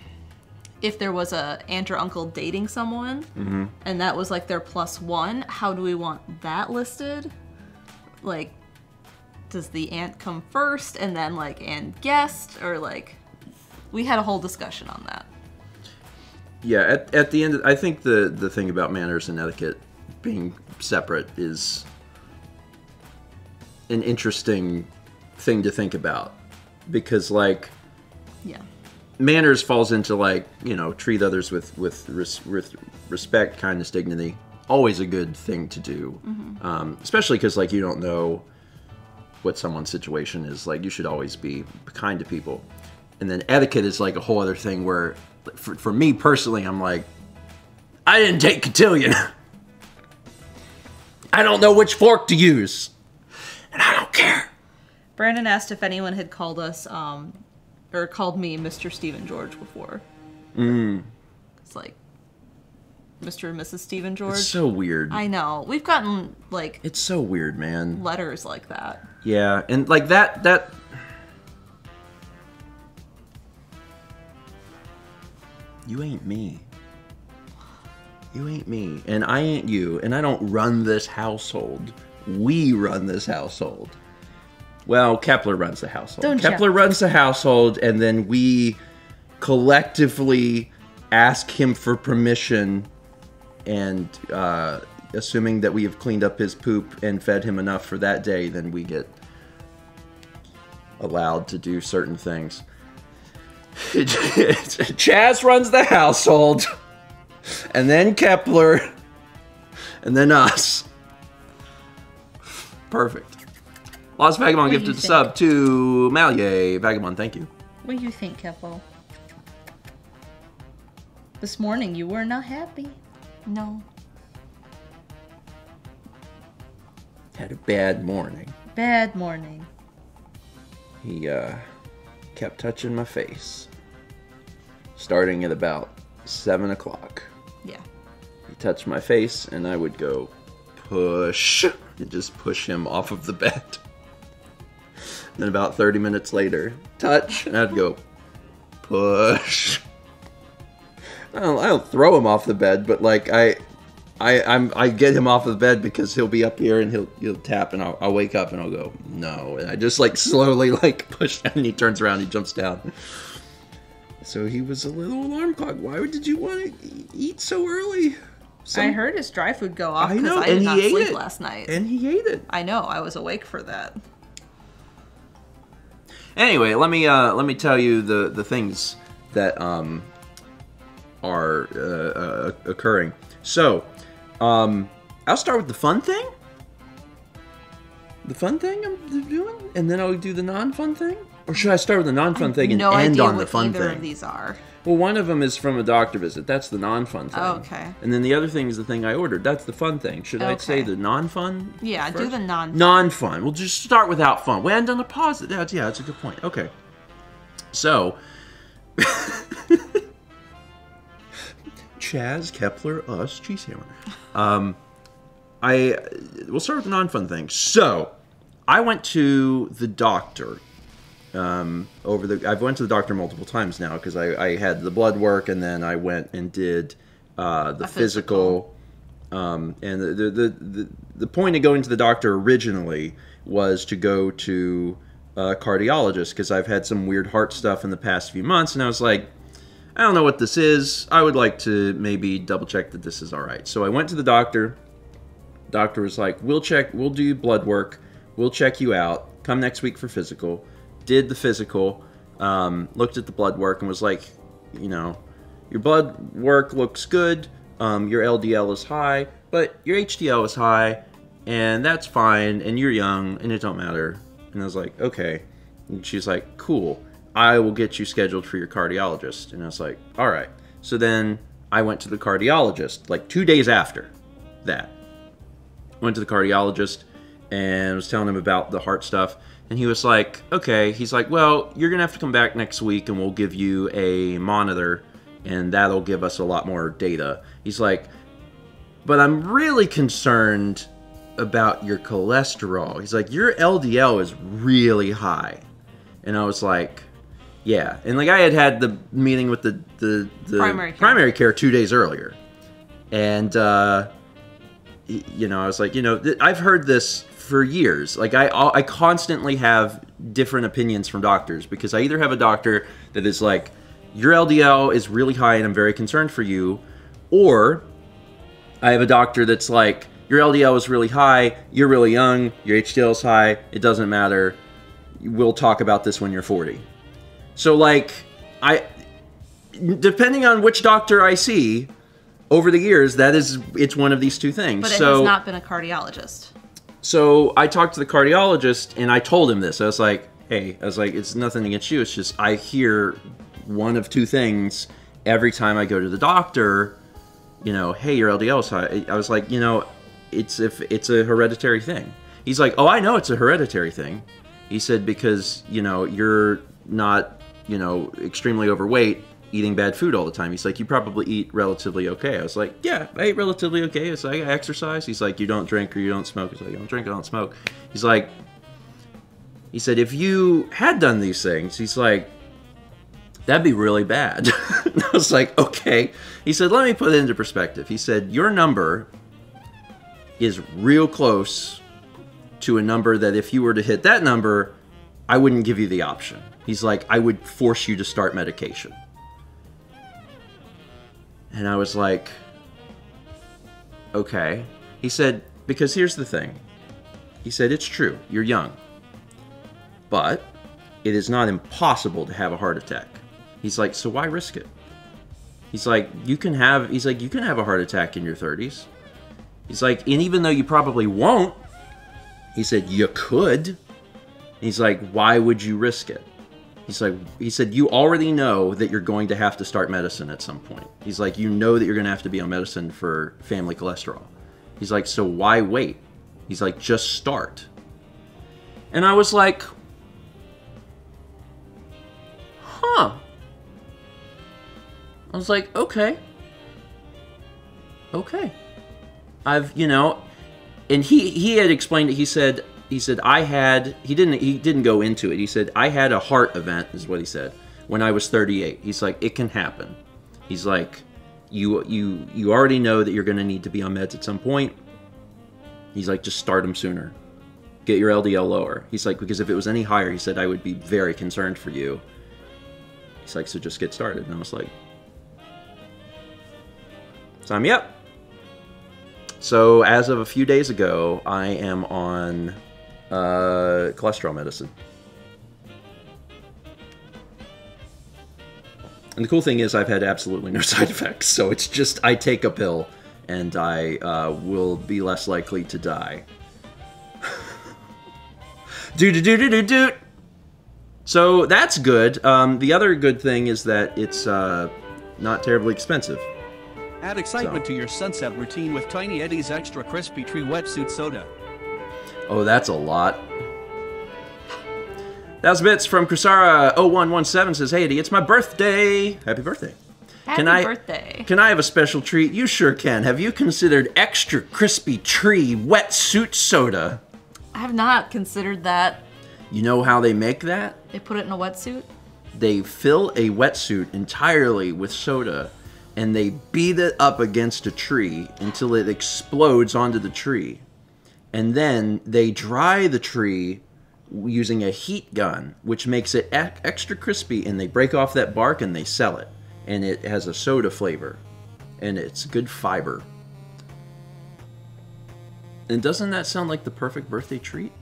if there was a aunt or uncle dating someone and that was like their +1, how do we want that listed? Like, does the aunt come first and then like and guest, or like, we had a whole discussion on that. Yeah, at the end, I think the thing about manners and etiquette being separate is an interesting thing to think about, because like, Yeah. manners falls into like, you know, treat others with respect, kindness, dignity. Always a good thing to do, especially because like you don't know what someone's situation is. Like, you should always be kind to people. And then etiquette is like a whole other thing where, for me personally, I'm like, I didn't take cotillion. I don't know which fork to use, and I don't care. Brandon asked if anyone had called us, or called me Mr. Stephen George before. It's like, Mr. and Mrs. Stephen George. It's so weird. I know. We've gotten, like, It's so weird, man. letters like that. Yeah, and like that you ain't me. You ain't me, and I ain't you, and I don't run this household. We run this household. Well, Kepler runs the household. Don't Kepler you? runs the household, and then we collectively ask him for permission, and assuming that we have cleaned up his poop and fed him enough for that day, then we get allowed to do certain things. Chaz runs the household, and then Kepler, and then us. Perfect. Lost Vagabond do gifted you the think? sub to Malye. Vagabond, thank you. What do you think, Kepo? This morning you were not happy. No. Had a bad morning. Bad morning. He kept touching my face, starting at about 7 o'clock. Yeah. He touched my face, and I would go, push, and just push him off of the bed. Then about 30 minutes later, touch, and I'd go, push. I don't throw him off the bed, but like I get him off of the bed because he'll be up here and he'll tap, and I'll wake up and I'll go, no, and I just like slowly like push him, and he turns around, he jumps down. So he was a little alarm clock. Why did you want to eat so early? I heard his dry food go off I because know, I did and not he ate sleep it. last night. And he ate it. I know, I was awake for that. Anyway, let me tell you the things that are occurring. So, I'll start with the fun thing. The fun thing I'm doing, and then I'll do the non-fun thing. Or should I start with the non-fun thing and no end idea on the what fun either thing? of these are. Well, one of them is from a doctor visit. That's the non-fun thing. Oh, okay. And then the other thing is the thing I ordered. That's the fun thing. Should I say Okay. the non-fun? Yeah, do first? the non. Non-fun. We'll just start without fun. We end on a positive. That's a good point. Okay. So, Chaz, Kepler, us, Cheesehammer. We'll start with the non-fun thing. So, I went to the doctor. I've went to the doctor multiple times now because I had the blood work, and then I went and did the physical. And the point of going to the doctor originally was to go to a cardiologist because I've had some weird heart stuff in the past few months, and I was like, I don't know what this is. I would like to maybe double check that this is all right. So I went to the doctor. Doctor was like, we'll check, we'll do blood work, we'll check you out. Come next week for physical. Did the physical, looked at the blood work and was like, you know, your blood work looks good. Your LDL is high, but your HDL is high, and that's fine, and you're young, and it don't matter. And I was like, okay. And she's like, cool. I will get you scheduled for your cardiologist. And I was like, all right. So then I went to the cardiologist, like 2 days after that. Went to the cardiologist and was telling him about the heart stuff. And he was like, okay. He's like, well, you're going to have to come back next week and we'll give you a monitor and that'll give us a lot more data. He's like, but I'm really concerned about your cholesterol. He's like, your LDL is really high. And I was like, yeah. And like I had the meeting with the primary care 2 days earlier. And, you know, I was like, you know, I've heard this for years. Like I constantly have different opinions from doctors because I either have a doctor that is like, your LDL is really high and I'm very concerned for you, or I have a doctor that's like, your LDL is really high, you're really young, your HDL is high, it doesn't matter, we'll talk about this when you're 40. So like, depending on which doctor I see over the years, it's one of these two things. But it has not been a cardiologist. So I talked to the cardiologist and I told him this. I was like, hey, it's nothing against you, it's just I hear one of two things every time I go to the doctor, you know, hey, your LDL is high. I was like, you know, it's a hereditary thing. He's like, oh, I know it's a hereditary thing. He said, because, you know, you're not, you know, extremely overweight, eating bad food all the time. He's like, you probably eat relatively okay. I was like, yeah, I eat relatively okay. It's like, I exercise. He's like, you don't drink or you don't smoke. He's like, I don't drink, I don't smoke. He's like, he said, if you had done these things, he's like, that'd be really bad. And I was like, okay. He said, let me put it into perspective. He said, your number is real close to a number that if you were to hit that number, I wouldn't give you the option. He's like, I would force you to start medication. And I was like, okay. He said, because here's the thing. He said, it's true, you're young. But it is not impossible to have a heart attack. He's like, so why risk it? He's like, you can have a heart attack in your 30s. He's like, and even though you probably won't, he said, you could. He's like, why would you risk it? He said, you already know that you're going to have to start medicine at some point. He's like, you know that you're going to have to be on medicine for family cholesterol. He's like, so why wait? He's like, just start. And I was like, huh. I was like, okay. Okay. You know, and he had explained it. He said he didn't go into it. He said, I had a heart event, is what he said, when I was 38. He's like, it can happen. He's like, you already know that you're going to need to be on meds at some point. He's like, just start them sooner. Get your LDL lower. He's like, because if it was any higher, he said, I would be very concerned for you. He's like, so just get started. And I was like, sign me up. So as of a few days ago, I am on cholesterol medicine. And the cool thing is I've had absolutely no side effects. So it's just I take a pill and I will be less likely to die. Do. So that's good. The other good thing is that it's not terribly expensive. Add excitement to your sunset routine with Tiny Eddie's Extra Crispy Tree Wetsuit Soda. Oh, that's a lot. That's Bits from Kusara0117 says, hey Eddie, it's my birthday. Happy birthday. Happy birthday. Can I have a special treat? You sure can. Have you considered Extra Crispy Tree Wetsuit Soda? I have not considered that. You know how they make that? They put it in a wetsuit? They fill a wetsuit entirely with soda and they beat it up against a tree until it explodes onto the tree. And then they dry the tree using a heat gun, which makes it extra crispy, and they break off that bark and they sell it. And it has a soda flavor. And it's good fiber. And doesn't that sound like the perfect birthday treat?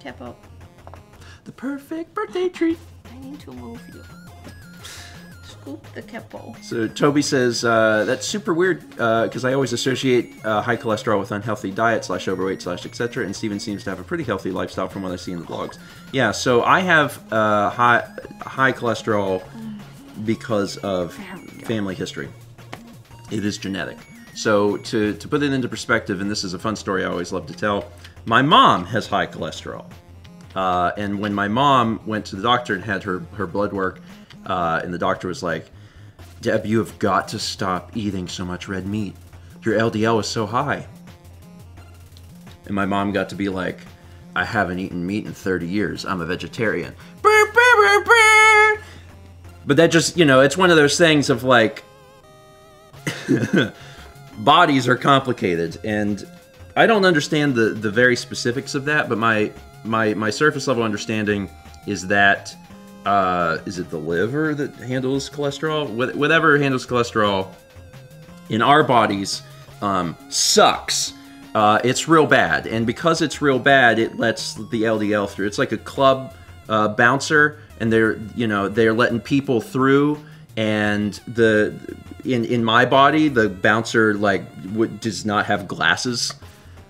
Capo. The perfect birthday treat. I need to move you. Scoop the capo. So Toby says, that's super weird because I always associate high cholesterol with unhealthy diet / overweight / etc. And Steven seems to have a pretty healthy lifestyle from what I see in the blogs. Yeah, so I have high cholesterol because of family history. It is genetic. So to put it into perspective, and this is a fun story I always love to tell, my mom has high cholesterol. And when my mom went to the doctor and had her blood work, and the doctor was like, Deb, you have got to stop eating so much red meat. Your LDL is so high. And my mom got to be like, I haven't eaten meat in 30 years. I'm a vegetarian. But that just, it's one of those things of like, bodies are complicated. And I don't understand the very specifics of that, but my surface level understanding is that is it the liver that handles cholesterol? Whatever handles cholesterol in our bodies sucks. It's real bad, and because it's real bad, it lets the LDL through. It's like a club bouncer, and they're letting people through. And in my body, the bouncer does not have glasses.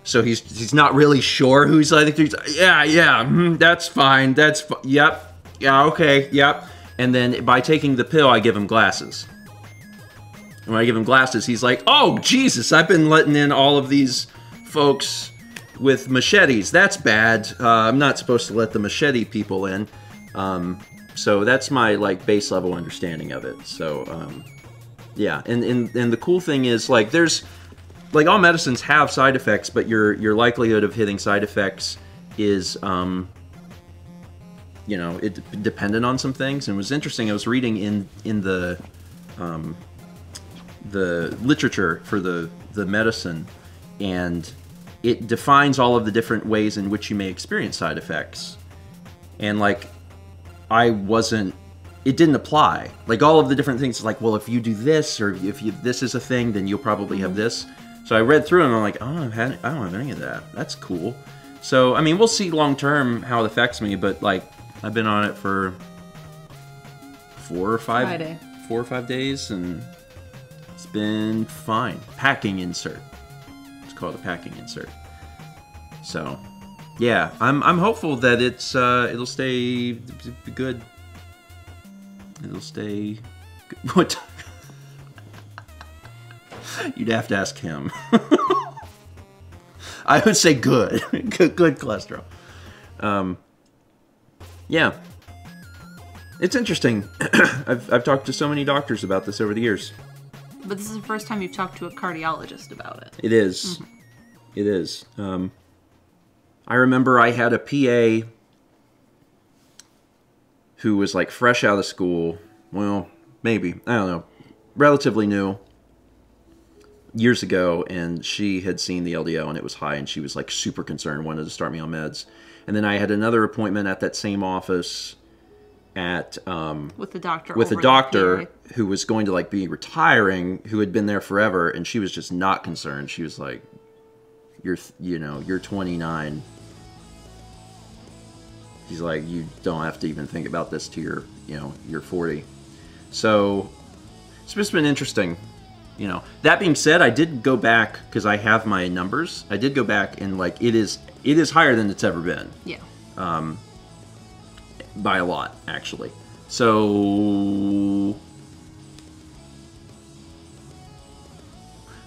So he's not really sure who he's letting through. Yeah, that's fine. Yep. Yeah, okay, yep. And then by taking the pill, I give him glasses. And when I give him glasses, he's like, oh, Jesus, I've been letting in all of these folks with machetes. That's bad. I'm not supposed to let the machete people in. So that's my, base level understanding of it. So, yeah. And the cool thing is, there's... all medicines have side effects, but your likelihood of hitting side effects is, it dependent on some things. And it was interesting. I was reading in the literature for the medicine, and it defines all of the different ways in which you may experience side effects. And it didn't apply. All of the different things, well, if you do this, or if this is a thing, then you'll probably have this. So I read through them, and I'm like, oh, I don't have any of that. That's cool. So, I mean, we'll see long-term how it affects me, but, I've been on it for 4 or 5 days, and it's been fine. Packing insert. It's called a packing insert. So, yeah, I'm hopeful that it'll stay good. It'll stay good. What? You'd have to ask him. I would say good. good cholesterol. Yeah. It's interesting. I've talked to so many doctors about this over the years. But this is the first time you've talked to a cardiologist about it. It is. Mm-hmm. It is. I remember I had a PA who was fresh out of school. Well, maybe. I don't know. Relatively new. Years ago, and she had seen the LDL and it was high, and she was super concerned, wanted to start me on meds. And then I had another appointment at that same office at with the doctor who was going to be retiring, who had been there forever, and she was just not concerned. She was like, you're 29. She's like, you don't have to even think about this till you're 40. So it's just been interesting. That being said, I did go back because I have my numbers. I did go back, and it is higher than it's ever been. Yeah. By a lot, actually. So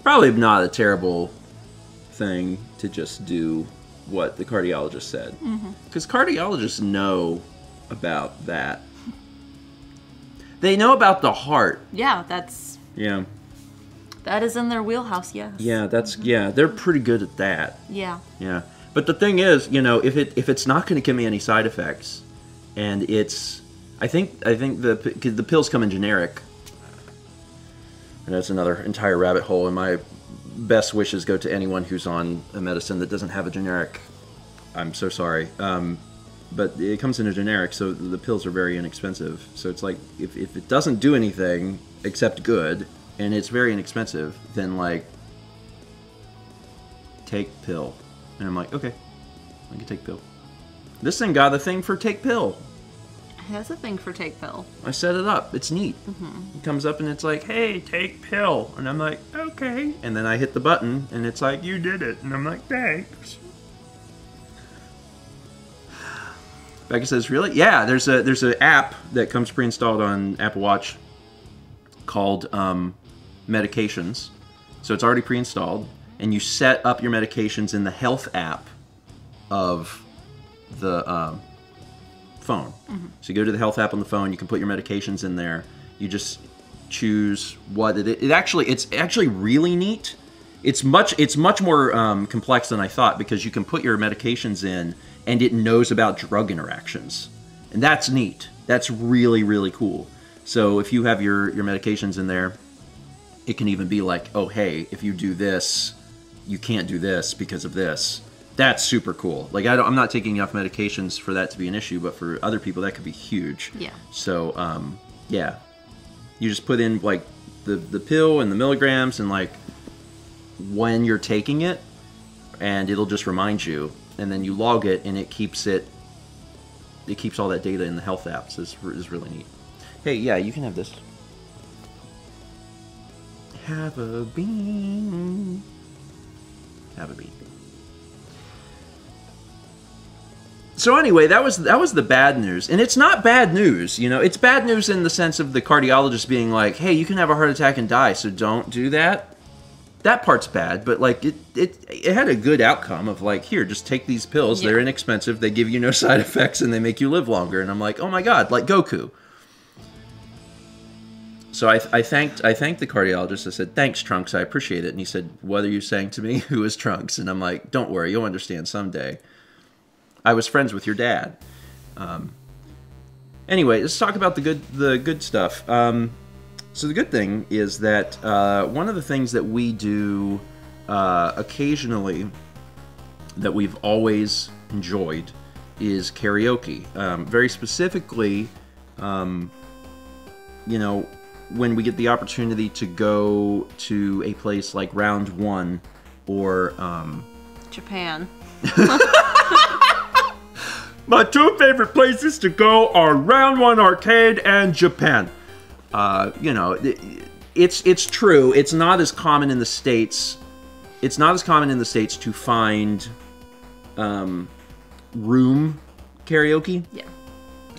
probably not a terrible thing to just do what the cardiologist said, because cardiologists know about that. They know about the heart. Yeah, Yeah. That is in their wheelhouse, yes. Yeah, they're pretty good at that. Yeah. Yeah. But the thing is, if it's not going to give me any side effects, and I think the pills come in generic, and that's another entire rabbit hole, and my best wishes go to anyone who's on a medicine that doesn't have a generic. I'm so sorry. But it comes in a generic, so the pills are very inexpensive. So it's if it doesn't do anything except good, and it's very inexpensive, then take pill. And I'm like, okay, I can take pill. This thing got a thing for take pill. It has a thing for take pill. I set it up. It's neat. It comes up and it's like, hey, take pill. And I'm like, okay. And then I hit the button and it's like, you did it. And I'm like, thanks. Becca says, really? Yeah, there's an app that comes pre-installed on Apple Watch called Medications. So it's already pre-installed. And you set up your medications in the health app of the phone. So you go to the health app on the phone, you can put your medications in there. You just choose what it's actually really neat. It's much more complex than I thought, because you can put your medications in and it knows about drug interactions. And that's neat. That's really, really cool. So if you have your medications in there, it can even be like, oh, hey, if you do this, you can't do this because of this. That's super cool. Like, I'm not taking enough medications for that to be an issue, but for other people, that could be huge. Yeah. So, yeah. You just put in, like, the pill and the milligrams and, like, when you're taking it, and it'll just remind you. And then you log it, and it keeps all that data in the health apps. It's really neat. Hey, yeah, you can have this. Have a bean. Have a bean. So anyway, that was the bad news. And it's not bad news, you know. It's bad news in the sense of the cardiologist being like, hey, you can have a heart attack and die, so don't do that. That part's bad, but like it had a good outcome of like, here, just take these pills. Yeah. They're inexpensive. They give you no side effects, and they make you live longer. And I'm like, oh my God, like Goku. So I thanked the cardiologist. I said, thanks, Trunks. I appreciate it. And he said, what are you saying to me? Who is Trunks? And I'm like, don't worry, you'll understand someday. I was friends with your dad. Anyway, let's talk about the good stuff. So the good thing is that one of the things that we do occasionally that we've always enjoyed is karaoke. Very specifically, you know, when we get the opportunity to go to a place like Round One or Japan. My two favorite places to go are Round One Arcade and Japan. You know, it's true. It's not as common in the States. It's not as common in the States to find room karaoke. Yeah.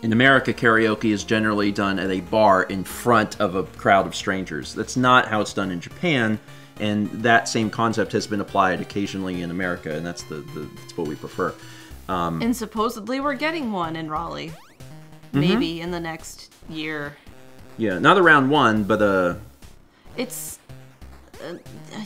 In America, karaoke is generally done at a bar in front of a crowd of strangers. That's not how it's done in Japan, and that same concept has been applied occasionally in America, and that's that's what we prefer. And supposedly we're getting one in Raleigh. Maybe in the next year. Yeah, not Round One, but it's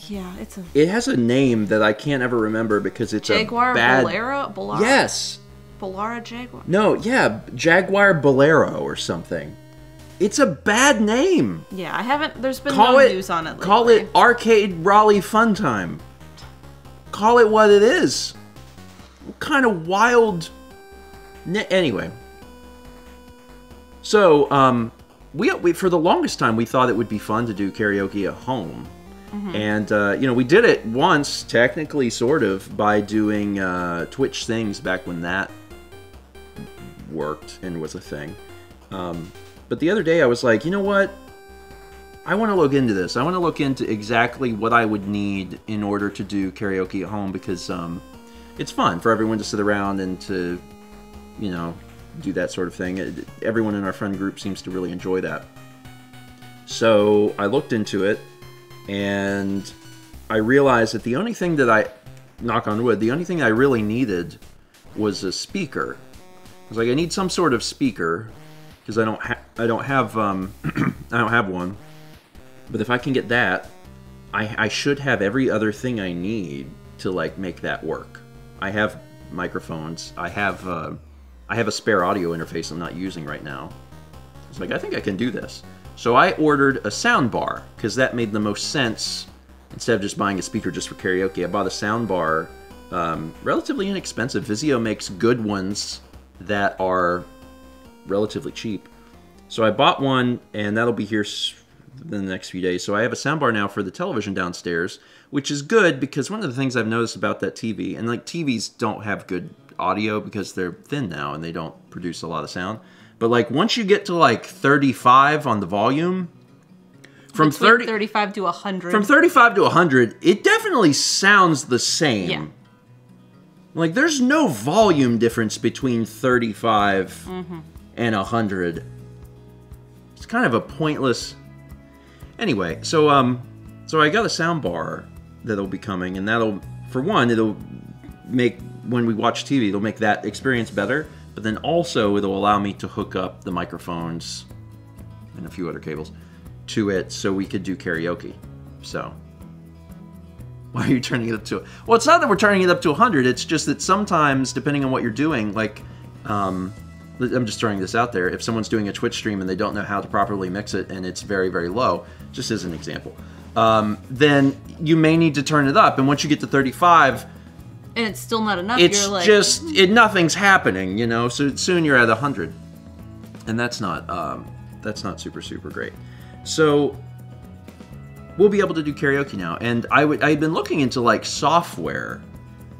yeah, it's a. It has a name that I can't ever remember because it's Jaguar a bad. Bolero. Yes. Bolero Jaguar. No, yeah, Jaguar Bolero or something. It's a bad name. Yeah, I haven't. There's been no news on it lately. Call it Arcade Raleigh Fun Time. Call it what it is. What kind of wild. Anyway. So, we for the longest time we thought it would be fun to do karaoke at home, and you know, we did it once, technically, sort of, by doing Twitch Sings back when that worked and was a thing. But the other day I was like, you know what? I want to look into this. I want to look into exactly what I would need in order to do karaoke at home, because it's fun for everyone to sit around and to, you know, do that sort of thing. Everyone in our friend group seems to really enjoy that. So I looked into it, and I realized that the only thing that knock on wood, the only thing I really needed was a speaker. I was like, I need some sort of speaker, because I don't have I don't have one. But if I can get that, I should have every other thing I need to like make that work. I have microphones. I have a spare audio interface I'm not using right now. I was like, I think I can do this. So I ordered a sound bar, because that made the most sense. Instead of just buying a speaker just for karaoke, I bought a sound bar, relatively inexpensive. Vizio makes good ones that are relatively cheap. So I bought one, and that'll be here the next few days. So I have a soundbar now for the television downstairs, which is good because one of the things I've noticed about that TV, and like TVs don't have good audio because they're thin now and they don't produce a lot of sound. But like once you get to like 35 on the volume, from 35 to 100. From 35 to 100, it definitely sounds the same. Yeah. Like there's no volume difference between 35 and 100. It's kind of a pointless. Anyway, so I got a sound bar that'll be coming, and that'll, for one, it'll make, when we watch TV, it'll make that experience better, but then also it'll allow me to hook up the microphones and a few other cables to it so we could do karaoke. So, why are you turning it up to? Well, it's not that we're turning it up to 100, it's just that sometimes, depending on what you're doing, like, I'm just throwing this out there, if someone's doing a Twitch stream and they don't know how to properly mix it and it's very, very low, just as an example, then you may need to turn it up, and once you get to 35, and it's still not enough, it's you're like... just, nothing's happening, you know, so soon you're at 100. And that's not super, super great. So, we'll be able to do karaoke now, and I've been looking into, like, software,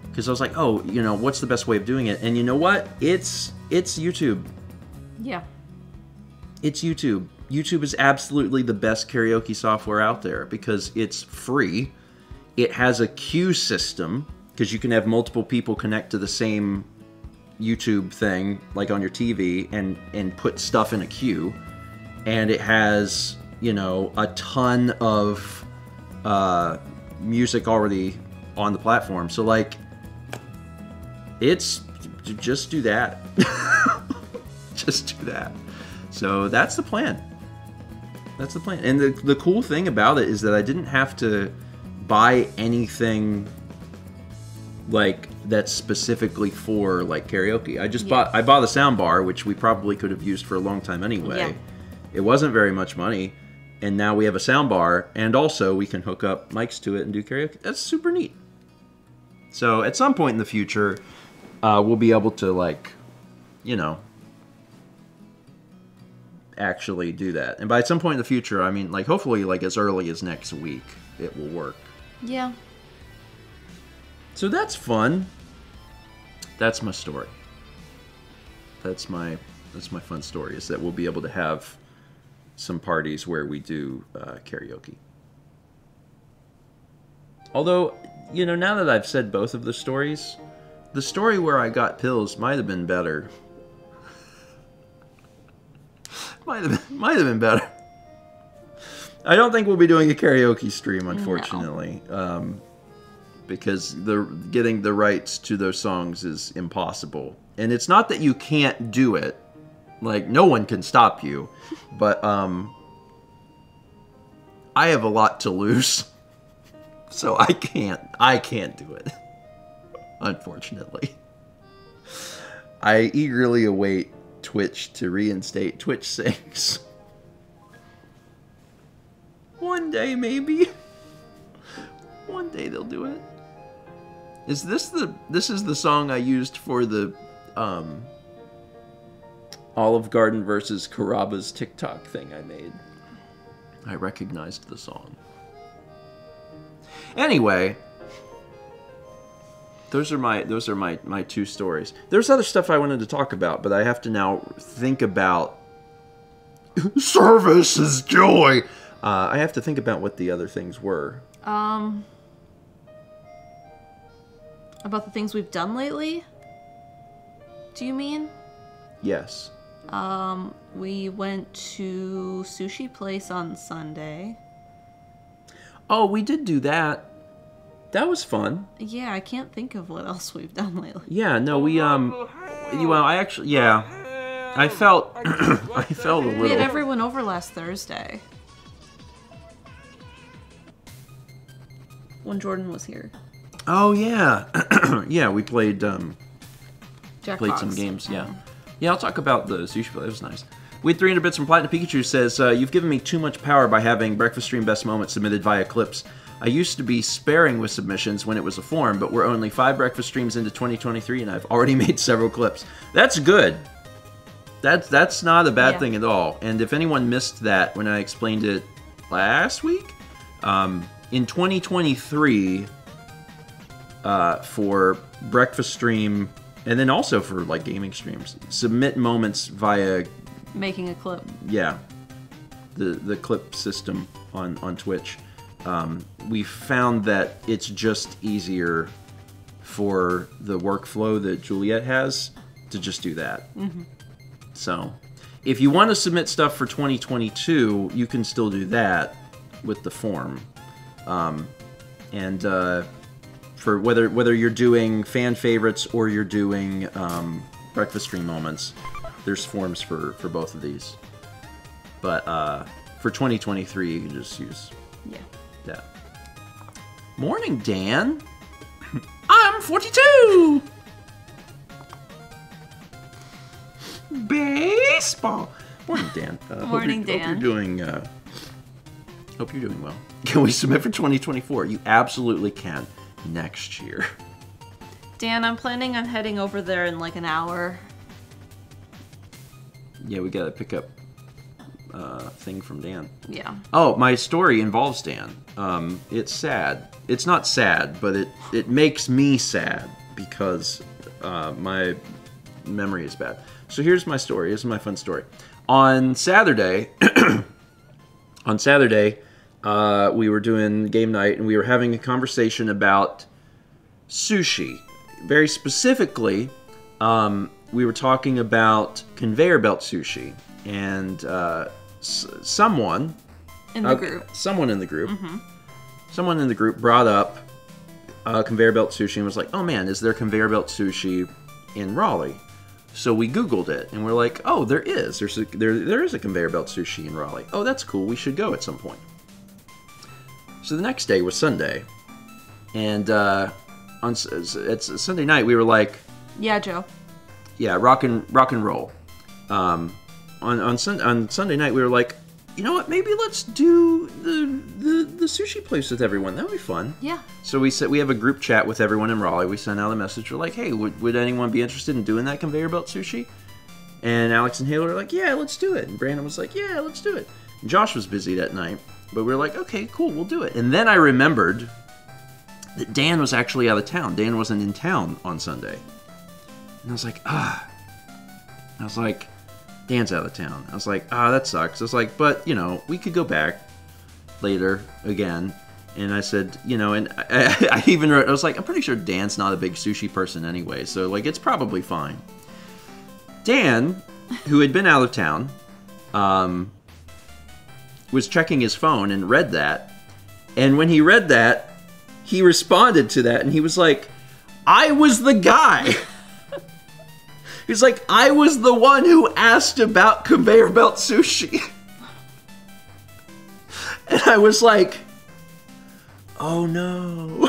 because I was like, oh, you know, what's the best way of doing it? And you know what? It's YouTube. Yeah. It's YouTube. YouTube is absolutely the best karaoke software out there because it's free. It has a queue system because you can have multiple people connect to the same YouTube thing, like on your TV, and put stuff in a queue. And it has, you know, a ton of music already on the platform. So, like, it's just do that. Just do that. So that's the plan. That's the plan. And the cool thing about it is that I didn't have to buy anything like that's specifically for like karaoke. I just bought a soundbar, which we probably could have used for a long time anyway. Yeah. It wasn't very much money, and now we have a soundbar, and also we can hook up mics to it and do karaoke. That's super neat. So at some point in the future, we'll be able to, like, you know, actually do that. And by some point in the future, I mean, like, hopefully, like, as early as next week, it will work. Yeah. So that's fun. That's my story. That's my fun story, is that we'll be able to have some parties where we do karaoke. Although, you know, now that I've said both of the stories, the story where I got pills might have been better. might have been better. I don't think we'll be doing a karaoke stream, unfortunately, because getting the rights to those songs is impossible. And it's not that you can't do it. Like, no one can stop you. But, I have a lot to lose. So I can't do it. Unfortunately. I eagerly await Twitch to reinstate Twitch Sings. One day, maybe. One day they'll do it. Is this the song I used for the, Olive Garden versus Caraba's TikTok thing I made? I recognized the song. Anyway, those are my two stories. There's other stuff I wanted to talk about, but I have to now think about service is joy. I have to think about what the other things were. About the things we've done lately? Do you mean? Yes. We went to sushi place on Sunday. Oh, we did do that. That was fun. Yeah, I can't think of what else we've done lately. Yeah, no, we I actually, yeah, I felt I felt a little. We had everyone over last Thursday when Jordan was here. Oh yeah, yeah, we played Jackbox. some games. Yeah, yeah. I'll talk about the sushi play. It was nice. We had 300 bits from Platinum Pikachu says, you've given me too much power by having Breakfast Stream Best Moments submitted via clips. I used to be sparing with submissions when it was a form, but we're only 5 breakfast streams into 2023 and I've already made several clips. That's good. That's not a bad thing at all. And if anyone missed that when I explained it last week. In 2023, for breakfast stream, and then also for like gaming streams, submit moments via Making a clip. Yeah, the clip system on Twitch. We found that it's just easier for the workflow that Juliet has to just do that. Mm-hmm. So, if you want to submit stuff for 2022, you can still do that with the form. For whether you're doing fan favorites or you're doing breakfast stream moments, there's forms for both of these. But for 2023, you can just use that. Morning, Dan. I'm 42. Baseball. Morning, Dan. Morning, Dan. Hope you're doing well. Can we submit for 2024? You absolutely can. Next year. Dan, I'm planning on heading over there in like an hour. Yeah, we gotta pick up thing from Dan. Yeah. Oh, my story involves Dan. It's sad. It's not sad, but it makes me sad because my memory is bad. So here's my story. This is my fun story. On Saturday, we were doing game night, and we were having a conversation about sushi. Very specifically, we were talking about conveyor belt sushi, and someone in the group. Someone in the group brought up conveyor belt sushi and was like, "Oh man, is there conveyor belt sushi in Raleigh?" So we Googled it, and we're like, "Oh, there is. There is a conveyor belt sushi in Raleigh. Oh, that's cool. We should go at some point." So the next day was Sunday, and it's Sunday night. We were like, "Yeah, Joe." Yeah, rock and roll. On Sunday night, we were like, you know what? Maybe let's do the sushi place with everyone. That would be fun. Yeah. So we said we have a group chat with everyone in Raleigh. We sent out a message. We're like, hey, would anyone be interested in doing that conveyor belt sushi? And Alex and Halo were like, yeah, let's do it. And Brandon was like, yeah, let's do it. And Josh was busy that night, but we were like, okay, cool, we'll do it. And then I remembered that Dan was actually out of town. Dan wasn't in town on Sunday. And I was like, Dan's out of town. I was like, that sucks. I was like, but, we could go back later again. And I said, and I even wrote, I was like, I'm pretty sure Dan's not a big sushi person anyway, so, it's probably fine. Dan, who had been out of town, was checking his phone and read that. And when he read that, he responded to that, and he was like, I was the guy. He's like, I was the one who asked about conveyor belt sushi. And I was like, oh no.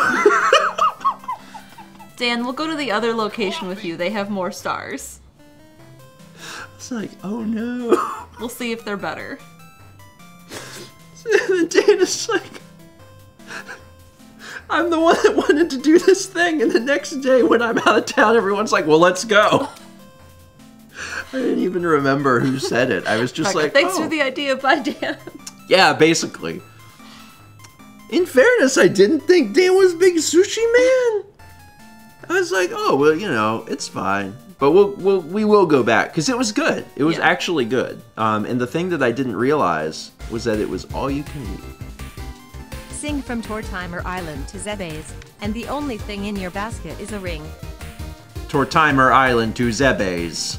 Dan, we'll go to the other location with you. They have more stars. It's like, oh no. We'll see if they're better. And Dan is like, I'm the one that wanted to do this thing. And the next day when I'm out of town, everyone's like, well, let's go. I didn't even remember who said it. I was just like, thanks for the idea, bye, Dan. Yeah, basically. In fairness, I didn't think Dan was a big sushi man. I was like, oh, well, it's fine. But we will go back, because it was good. It was actually good. And the thing that I didn't realize was that it was all you can eat. Sing from Tortimer Island to Zebes, and the only thing in your basket is a ring. Tortimer Island to Zebes.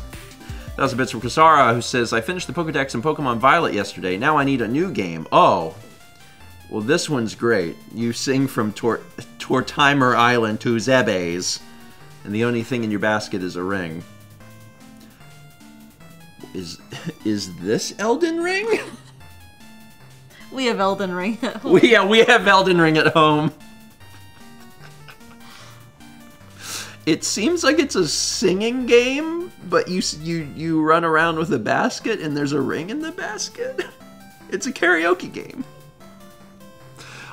That was a bit from Kasara, who says, I finished the Pokedex in Pokemon Violet yesterday. Now I need a new game. Oh. Well, this one's great. You sing from Tortimer Island to Zebes, and the only thing in your basket is a ring. Is this Elden Ring? We have Elden Ring at home. we have Elden Ring at home. It seems like it's a singing game, but you run around with a basket and there's a ring in the basket. It's a karaoke game.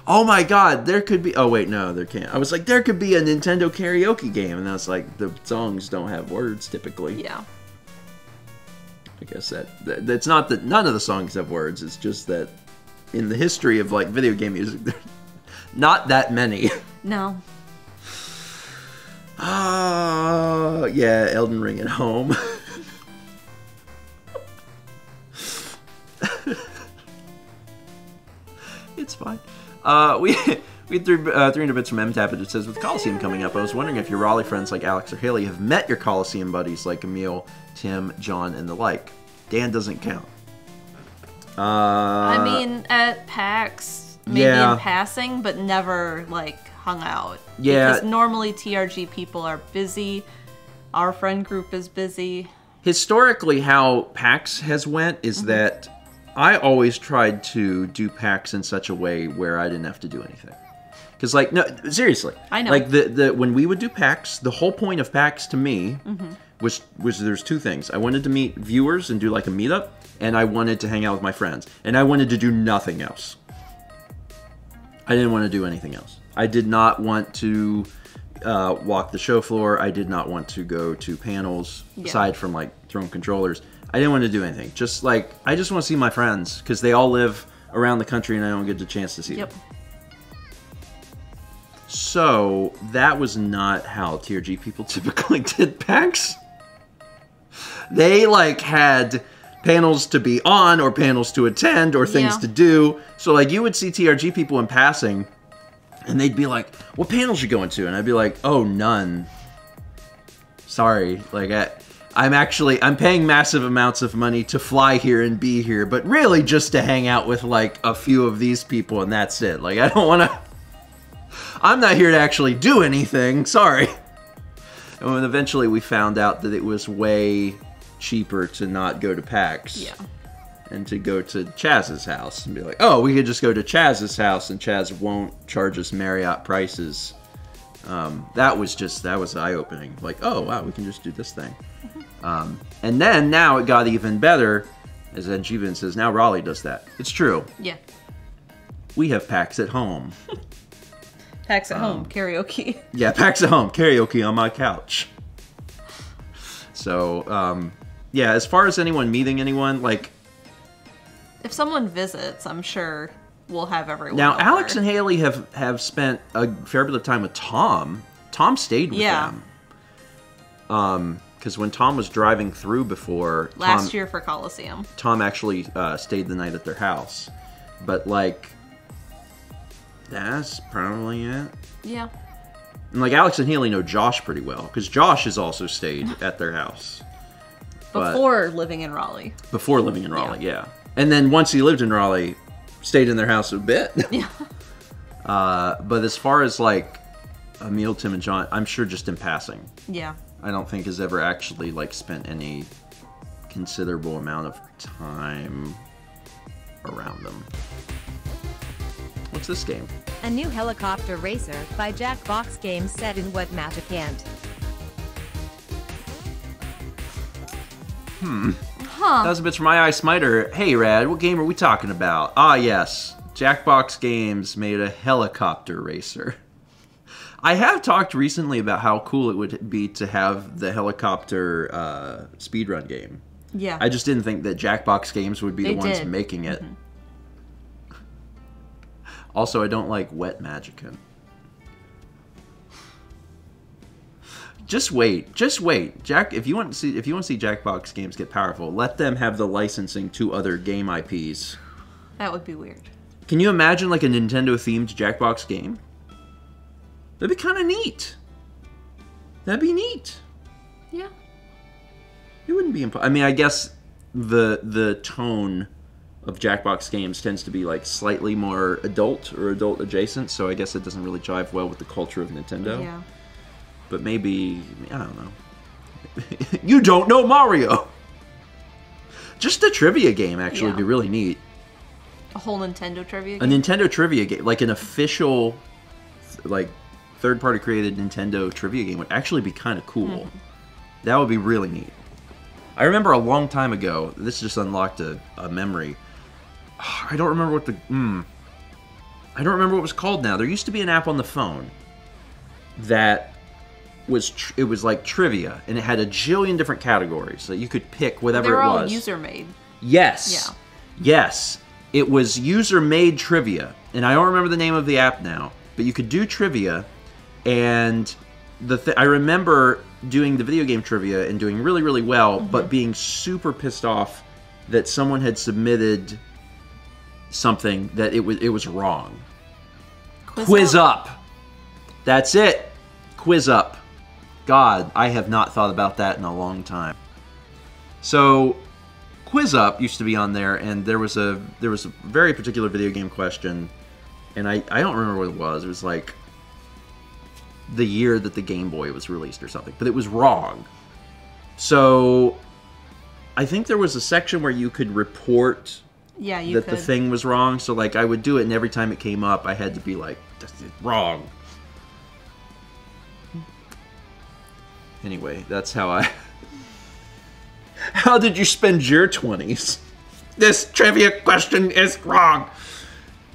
Oh my god, there could be... Oh wait, no, there can't. I was like, there could be a Nintendo karaoke game, and I was like, the songs don't have words typically. Yeah. I guess that's not that none of the songs have words. It's just that in the history of like video game music, not that many. No. Yeah, Elden Ring at home. It's fine. We had 300 bits from MTAP. It says, with Coliseum coming up, I was wondering if your Raleigh friends like Alex or Haley have met your Coliseum buddies like Emil, Tim, John, and the like. Dan doesn't count. I mean, at PAX, maybe in passing, but never, like, hung out. Yeah. Because normally TRG people are busy. Our friend group is busy. Historically, how PAX has went is that I always tried to do PAX in such a way where I didn't have to do anything. Because, like, no, seriously. I know. Like, when we would do PAX, the whole point of PAX to me was there's two things. I wanted to meet viewers and do, like, a meetup, and I wanted to hang out with my friends. And I wanted to do nothing else. I didn't want to do anything else. I did not want to walk the show floor. I did not want to go to panels, aside from, like, throwing controllers. I didn't want to do anything. Just, like, I just want to see my friends, because they all live around the country, and I don't get the chance to see them. So, that was not how TRG people typically did PAX. They, like, had panels to be on, or panels to attend, or things to do. So, like, you would see TRG people in passing, and they'd be like, what panels you going to? And I'd be like, oh, none. Sorry. Like, I'm paying massive amounts of money to fly here and be here, but really just to hang out with, like, a few of these people, and that's it. Like, I don't want to... I'm not here to actually do anything. Sorry. And when eventually we found out that it was way cheaper to not go to PAX. Yeah. And to go to Chaz's house and be like, oh, we could just go to Chaz's house and Chaz won't charge us Marriott prices. That was eye-opening. Like, oh, wow, we can just do this thing. And then now it got even better, as Anjivan says, now Raleigh does that. It's true. Yeah. We have PAX at home. PAX at home, karaoke. Yeah, PAX at home, karaoke on my couch. So, yeah, as far as anyone meeting anyone, like... If someone visits, I'm sure we'll have everyone Now, over. Alex and Haley have spent a fair bit of time with Tom. Tom stayed with them. Because when Tom was driving through before... Last year for Coliseum. Tom actually stayed the night at their house. But, like... That's probably it. Yeah. And, like, Alex and Haley know Josh pretty well, because Josh has also stayed at their house. Before living in Raleigh. Before living in Raleigh, yeah. And then once he lived in Raleigh, stayed in their house a bit. Yeah. But as far as, like, Emil, Tim, and John, I'm sure just in passing. Yeah. I don't think has ever actually, like, spent any considerable amount of time around them. What's this game? A new helicopter racer by Jackbox Games set in What Magic Can't. That was a bit from My Eye Smiter. Hey, Rad, what game are we talking about? Ah, yes. Jackbox Games made a helicopter racer. I have talked recently about how cool it would be to have the helicopter speedrun game. Yeah. I just didn't think that Jackbox Games would be the ones making it. Also, I don't like Wet Magicant. Just wait. Jack, if you want to see Jackbox Games get powerful, let them have the licensing to other game IPs. That would be weird. Can you imagine like a Nintendo-themed Jackbox game? That'd be kind of neat. That'd be neat. Yeah. It wouldn't be I mean, I guess the tone of Jackbox Games tends to be like slightly more adult or adult adjacent, so I guess it doesn't really jive well with the culture of Nintendo. Yeah. But maybe, I don't know. You don't know Mario! Just a trivia game actually would be really neat. A whole Nintendo trivia A game? Nintendo trivia game, like an official, like, third-party created Nintendo trivia game would actually be kind of cool. That would be really neat. I remember a long time ago, this just unlocked a memory. I don't remember what I don't remember what it was called now. There used to be an app on the phone that was it was like trivia, and it had a jillion different categories that you could pick whatever They're it all was. user-made. Yes. Yeah. Yes. it was user-made trivia, and I don't remember the name of the app now, but you could do trivia, and I remember doing the video game trivia and doing really, really well, but being super pissed off that someone had submitted something that it was wrong. Quiz up. That's it. Quiz up. God, I have not thought about that in a long time. So, Quiz Up used to be on there, and there was a very particular video game question, and I don't remember what it was. It was like the year that the Game Boy was released or something, but it was wrong. So, I think there was a section where you could report the thing was wrong. So, like, I would do it, and every time it came up, I had to be like, that's wrong. Anyway, that's how I... How did you spend your 20s? This trivia question is wrong.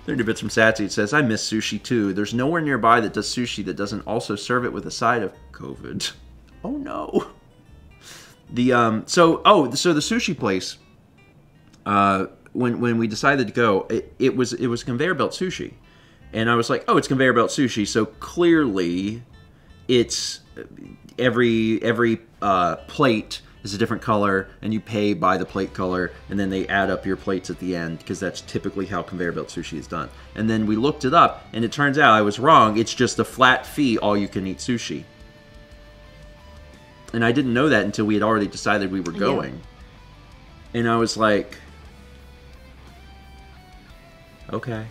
30 bits from Satsy. It says, I miss sushi too. There's nowhere nearby that does sushi that doesn't also serve it with a side of COVID. Oh no. So the sushi place, when we decided to go, it was conveyor belt sushi. And I was like, oh, it's conveyor belt sushi, so clearly it's every plate is a different color, and you pay by the plate color, and then they add up your plates at the end, because that's typically how conveyor belt sushi is done. And then we looked it up, and it turns out I was wrong. It's just a flat fee, all-you-can-eat sushi. And I didn't know that until we had already decided we were going. Yeah. And I was like, okay.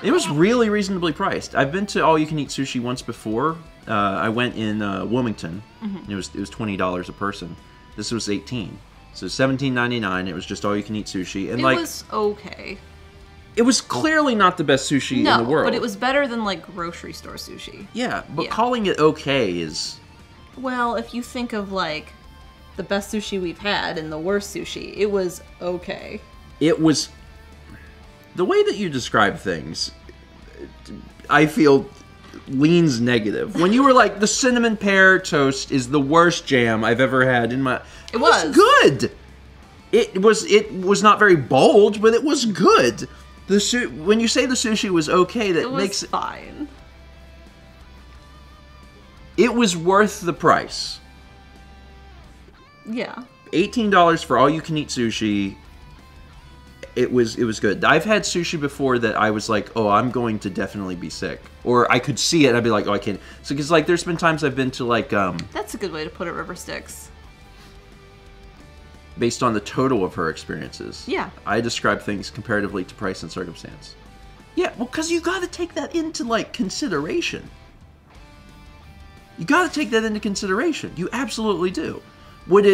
It was really reasonably priced. I've been to all-you-can-eat sushi once before. I went in Wilmington. And it was $20 a person. This was $18, so $17.99. It was just all-you-can-eat sushi, and it was okay. It was clearly not the best sushi in the world, but it was better than like grocery store sushi. Yeah, but calling it okay is... Well, if you think of like the best sushi we've had and the worst sushi, it was okay. It was... The way that you describe things, I feel... leans negative. When you were like, the cinnamon pear toast is the worst jam I've ever had in my... It was good! It was not very bold, but it was good. When you say the sushi was okay, that makes it... fine. It was worth the price. Yeah. $18 for all-you-can-eat sushi. It was good. I've had sushi before that I was like, oh, I'm going to definitely be sick. Or I could see it and I'd be like, oh, I can't. So, because like, there's been times I've been to like... That's a good way to put it, River Styx. Based on the total of her experiences. Yeah. I describe things comparatively to price and circumstance. Yeah, well, because you got to take that into, like, consideration. You got to take that into consideration. You absolutely do. Would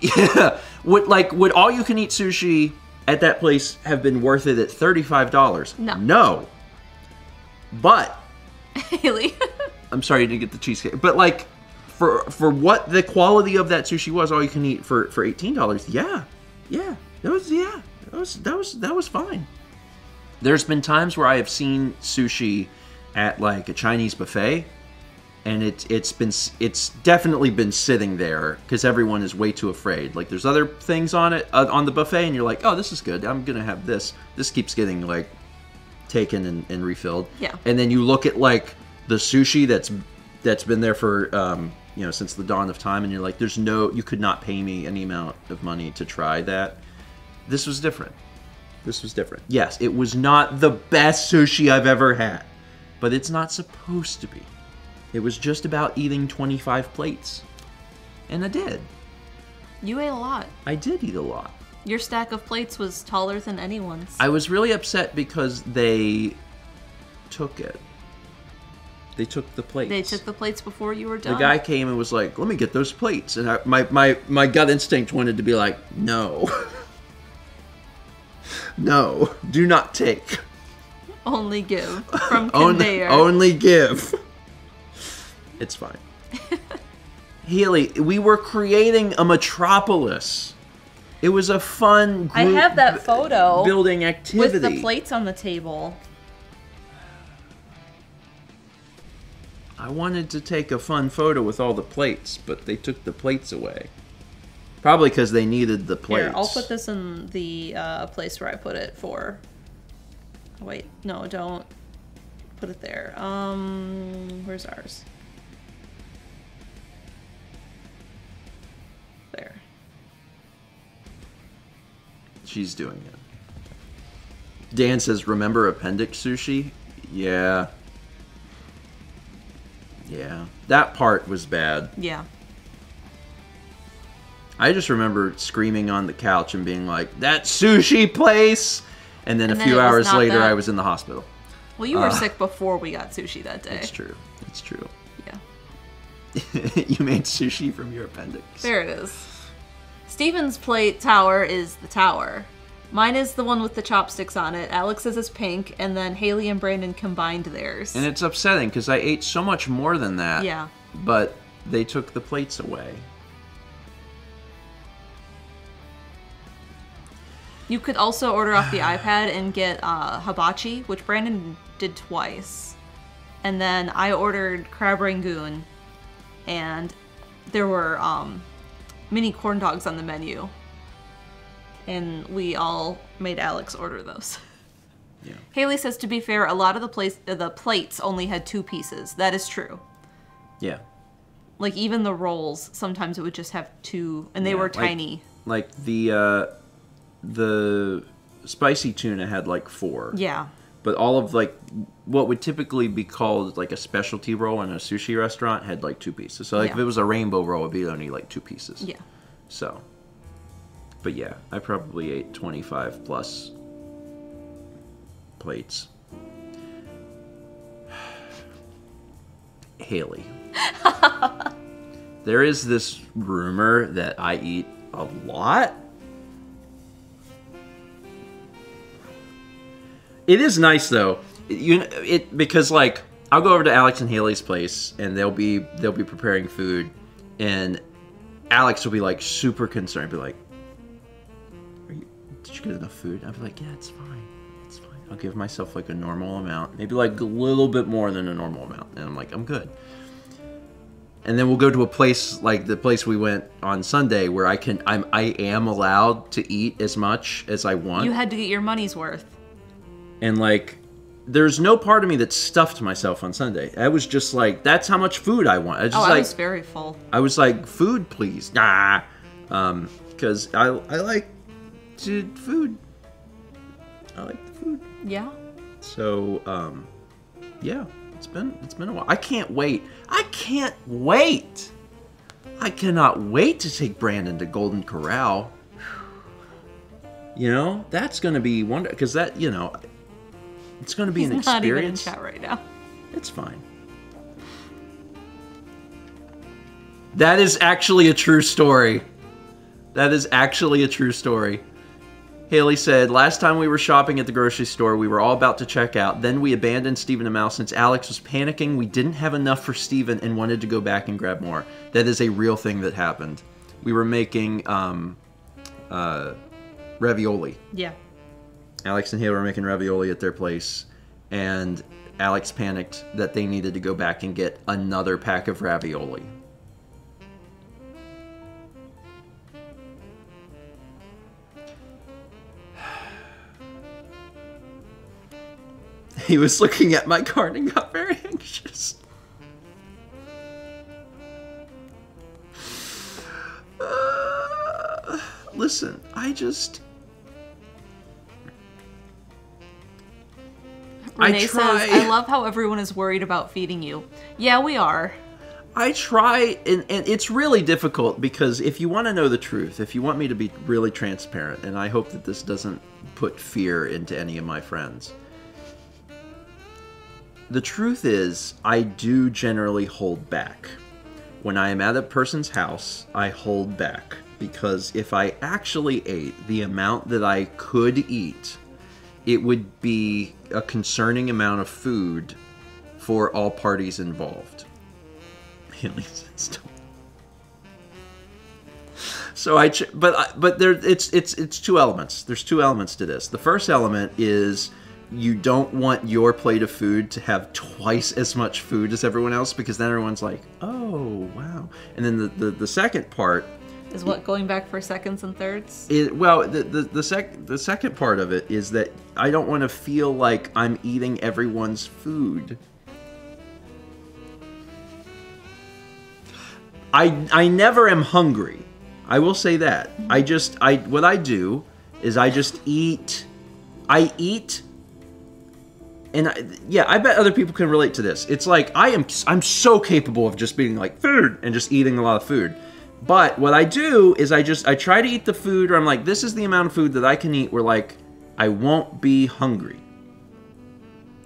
yeah. Would all-you-can-eat sushi... at that place have been worth it at $35? No. But Haley. I'm sorry you didn't get the cheesecake. But like for what the quality of that sushi was, all you can eat for $18, that was fine. There's been times where I have seen sushi at like a Chinese buffet, and it's definitely been sitting there because everyone is way too afraid. Like, there's other things on it on the buffet, and you're like, oh, this is good. I'm gonna have this. This keeps getting like taken and refilled. Yeah. And then you look at like the sushi that's been there for since the dawn of time, and you're like, you could not pay me any amount of money to try that. This was different. Yes, it was not the best sushi I've ever had, but it's not supposed to be. It was just about eating 25 plates. And I did. You ate a lot. I did eat a lot. Your stack of plates was taller than anyone's. I was really upset because they took it. They took the plates. They took the plates before you were done? The guy came and was like, let me get those plates. And my gut instinct wanted to be like, no. No, do not take. Only give. From conveyor. Only give. It's fine. Healy, we were creating a metropolis. It was a fun group I have that photo building activity. with the plates on the table. I wanted to take a fun photo with all the plates, but they took the plates away. Probably because they needed the plates. Here, I'll put this in the place where I put it for... Oh, wait, no, don't put it there. Where's ours? There. She's doing it. Dan says, remember appendix sushi? Yeah. Yeah. That part was bad. Yeah. I just remember screaming on the couch and being like, that sushi place! And then a few hours later, I was in the hospital. Well, you were sick before we got sushi that day. It's true. It's true. Yeah. You made sushi from your appendix. There it is. Steven's plate tower is the tower. Mine is the one with the chopsticks on it. Alex's is pink, and then Haley and Brandon combined theirs. And it's upsetting because I ate so much more than that. Yeah. But they took the plates away. You could also order off the iPad and get hibachi, which Brandon did twice. And then I ordered crab rangoon, and there were mini corn dogs on the menu. And we all made Alex order those. Yeah. Haley says, to be fair, a lot of the plates only had 2 pieces. That is true. Yeah. Like, even the rolls, sometimes it would just have 2, and they were tiny. Like the spicy tuna had like 4. Yeah. But all of like what would typically be called like a specialty roll in a sushi restaurant had like 2 pieces. So like if it was a rainbow roll, it'd be only like 2 pieces. Yeah. So, but yeah, I probably ate 25 plus plates. Haley. There is this rumor that I eat a lot. It is nice though, because like I'll go over to Alex and Haley's place and they'll be preparing food, and Alex will be like super concerned, be like, "Did you get enough food?" I'll be like, "Yeah, it's fine, it's fine." I'll give myself like a normal amount, maybe like a little bit more than a normal amount, and I'm like, "I'm good." And then we'll go to a place like the place we went on Sunday where I am allowed to eat as much as I want. You had to get your money's worth. And, like, there's no part of me that stuffed myself on Sunday. I was just like, that's how much food I want. I was very full. I was like, food, please. Nah. Because I like food. I like the food. Yeah. So, yeah, it's been a while. I can't wait. I cannot wait to take Brandon to Golden Corral. You know, that's going to be wonderful. Because that, you know... It's going to be an experience. He's not even in chat right now. It's fine. That is actually a true story. That is actually a true story. Haley said, last time we were shopping at the grocery store, we were all about to check out. Then we abandoned Stephen and Mal since Alex was panicking. We didn't have enough for Stephen and wanted to go back and grab more. That is a real thing that happened. We were making ravioli. Yeah. Alex and Haley were making ravioli at their place, and Alex panicked that they needed to go back and get another pack of ravioli. He was looking at my card and got very anxious. Listen, Renee says, I love how everyone is worried about feeding you. Yeah, we are. I try, and it's really difficult because if you want to know the truth, if you want me to be really transparent, and I hope that this doesn't put fear into any of my friends, the truth is I do generally hold back. When I am at a person's house, I hold back because if I actually ate the amount that I could eat, it would be a concerning amount of food for all parties involved. So but there it's 2 elements. There's 2 elements to this. The first element is you don't want your plate of food to have twice as much food as everyone else because then everyone's like, "Oh, wow." And then the second part Is what, going back for seconds and thirds? Well, the second part of it is that I don't want to feel like I'm eating everyone's food. I never am hungry. I will say that. What I do is I just eat. I eat. And I bet other people can relate to this. It's like I'm so capable of just being like food and just eating a lot of food. But what I do is I try to eat the food where I'm like, this is the amount of food that I can eat where like I won't be hungry.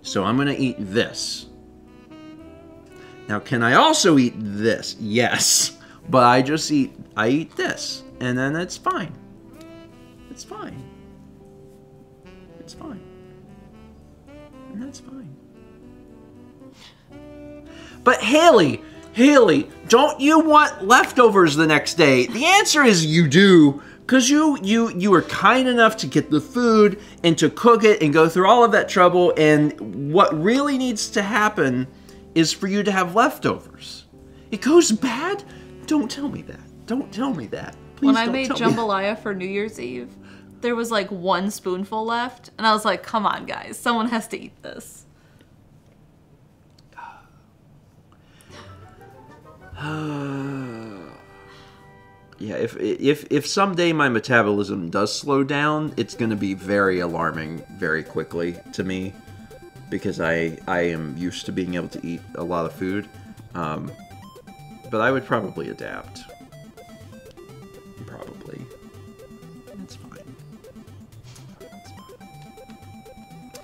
So I'm gonna eat this. Now, can I also eat this? Yes. But I eat this. And then it's fine. It's fine. It's fine. And that's fine. But Haley, don't you want leftovers the next day? The answer is you do. Because you were kind enough to get the food and to cook it and go through all of that trouble. And what really needs to happen is for you to have leftovers. It goes bad? Don't tell me that. Don't tell me that. Please when I made jambalaya for New Year's Eve, there was like 1 spoonful left. And I was like, come on, guys. Someone has to eat this. Yeah, if someday my metabolism does slow down, it's going to be very alarming very quickly to me because I am used to being able to eat a lot of food. But I would probably adapt. Probably. That's fine. That's fine.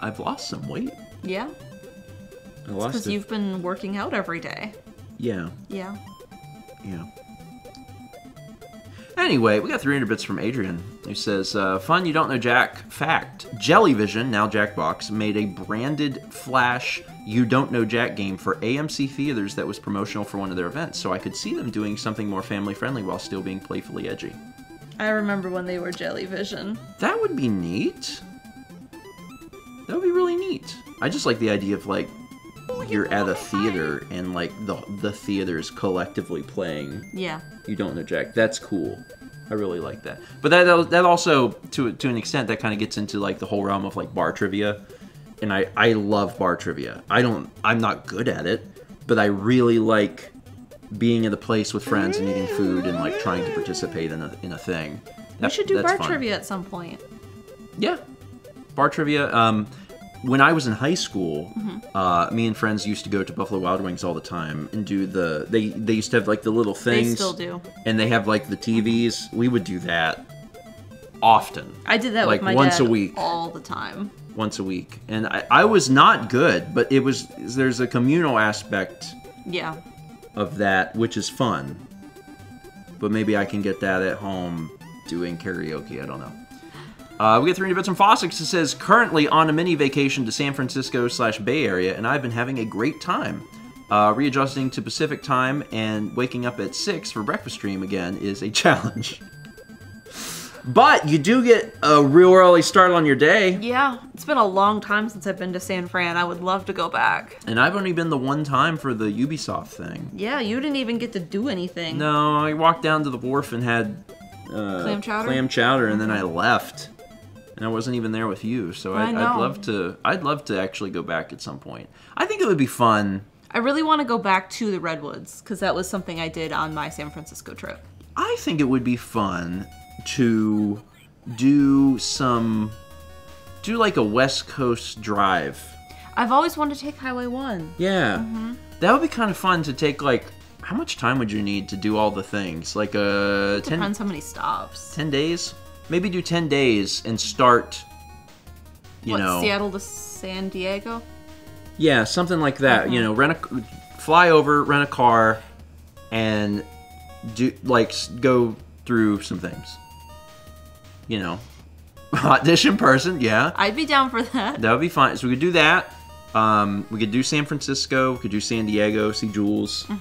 I've lost some weight. Yeah. I lost because you've been working out every day. Yeah. Yeah. Yeah. Anyway, we got 300 bits from Adrian, who says, fun you don't know Jack fact. Jellyvision, now Jackbox, made a branded Flash You Don't Know Jack game for AMC Theaters that was promotional for one of their events, so I could see them doing something more family-friendly while still being playfully edgy. I remember when they were Jellyvision. That would be neat. That would be really neat. I just like the idea of, like, you're at a theater and, like, the theater's collectively playing Yeah. You Don't Know Jack. That's cool. I really like that. But that also, to an extent, that kind of gets into, like, the whole realm of, like, bar trivia. And I love bar trivia. I'm not good at it, but I really like being at a place with friends and eating food and, like, trying to participate in a thing. We should do bar fun. trivia at some point. Yeah. Bar trivia. When I was in high school, me and friends used to go to Buffalo Wild Wings all the time and do they used to have, like, the little things. They still do. And they have, like, the TVs. We would do that often. I did that like, with my once dad a week. all the time. Once a week. And I was not good, but there's a communal aspect Yeah. of that, which is fun. But maybe I can get that at home doing karaoke. I don't know. We get 300 bits from Fossix. It says, currently on a mini vacation to San Francisco/Bay Area, and I've been having a great time. Readjusting to Pacific time and waking up at 6 for breakfast stream again is a challenge. But you do get a real early start on your day. Yeah. It's been a long time since I've been to San Fran. I would love to go back. And I've only been the one time for the Ubisoft thing. Yeah, you didn't even get to do anything. No, I walked down to the wharf and had Clam chowder, and then I left. And I wasn't even there with you, so I'd love to actually go back at some point. I think it would be fun. I really want to go back to the Redwoods, because that was something I did on my San Francisco trip. I think it would be fun to do like a West Coast drive. I've always wanted to take Highway 1. Yeah. That would be kind of fun to take, like, how much time would you need to do all the things? Like, Depends how many stops. 10 days? Maybe do 10 days and start, you know... Seattle to San Diego? Yeah, something like that. You know, fly over, rent a car, and go through some things. You know, audition in person, yeah. I'd be down for that. That would be fine. So we could do that. We could do San Francisco. We could do San Diego, see Jules. We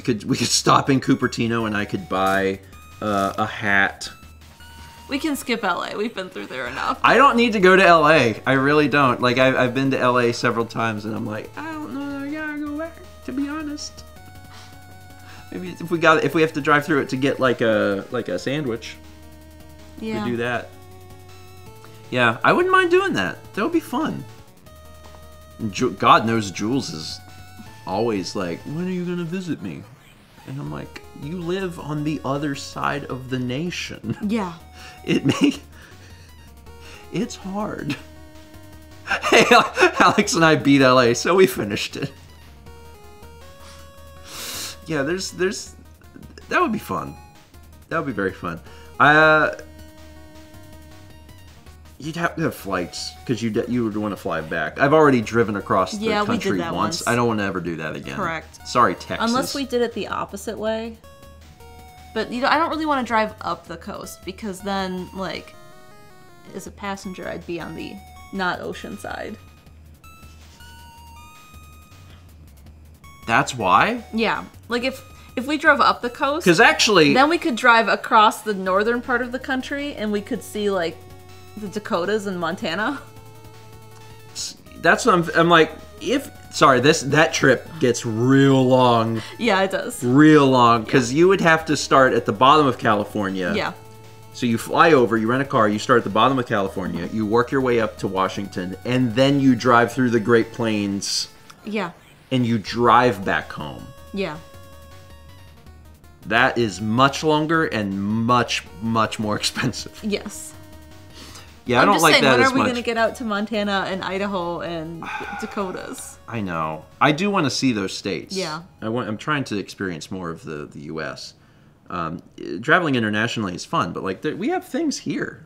could stop in Cupertino and I could buy a hat. We can skip LA. We've been through there enough. I don't need to go to LA. I really don't. Like, I've been to LA several times and I'm like, I don't know that I gotta go back, to be honest. Maybe if we have to drive through it to get like a sandwich, Yeah. we do that. Yeah, I wouldn't mind doing that. That would be fun. God knows Jules is always like, when are you gonna visit me? And I'm like, you live on the other side of the nation. Yeah. It's hard. Hey, Alex and I beat LA, so we finished it. Yeah, there's that would be fun. That would be very fun. You'd have to have flights because you would want to fly back. I've already driven across the country we did that once. I don't want to ever do that again. Correct. Sorry, Texas. Unless we did it the opposite way. But I don't really want to drive up the coast because then, like, as a passenger, I'd be on the not ocean side. That's why? Yeah, like if we drove up the coast, Because actually, then we could drive across the northern part of the country and we could see like the Dakotas and Montana. that's what I'm like. That trip gets real long. Yeah, it does. Real long, because you would have to start at the bottom of California. Yeah. So you fly over, you rent a car, you start at the bottom of California, you work your way up to Washington, and then you drive through the Great Plains. Yeah. And you drive back home. Yeah. That is much longer and much, much more expensive. Yes. Yeah, I don't like that as much. When are we going to get out to Montana and Idaho and Dakotas? I know. I do want to see those states. Yeah. I'm trying to experience more of the U.S. Traveling internationally is fun, but like we have things here.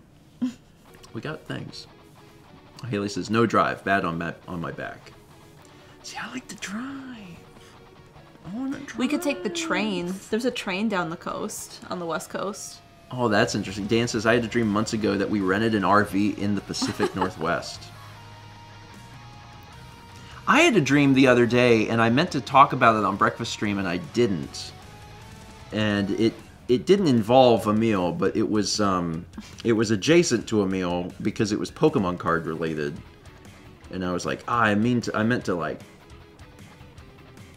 We got things. Haley says, no drive. Bad on my back. See, I like to drive. I want to drive. We could take the train. There's a train down the coast, on the west coast. Oh, that's interesting. Dan says, I had a dream months ago that we rented an RV in the Pacific Northwest. I had a dream the other day, and I meant to talk about it on Breakfast Stream, and I didn't. And it didn't involve a meal, but it was adjacent to a meal because it was Pokemon card related. And I was like, I meant to like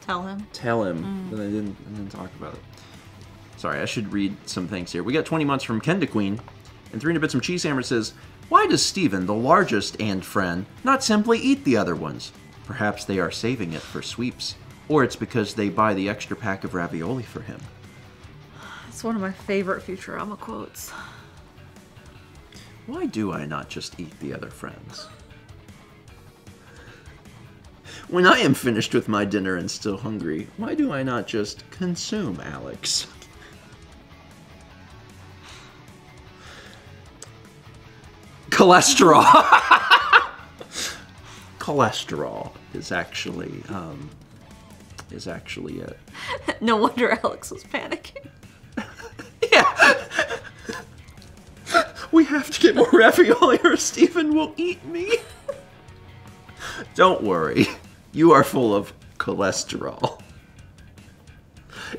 tell him, but I didn't talk about it. Sorry, I should read some things here. We got 20 months from Kenda Queen, and 300 bits from Cheese Hammer says, why does Steven, the largest and friend, not simply eat the other ones? Perhaps they are saving it for sweeps, or it's because they buy the extra pack of ravioli for him. It's one of my favorite Futurama quotes. Why do I not just eat the other friends? When I am finished with my dinner and still hungry, why do I not just consume Alex? Cholesterol. Cholesterol is actually it. No wonder Alex was panicking. Yeah. We have to get more ravioli or Stephen will eat me. Don't worry. You are full of cholesterol.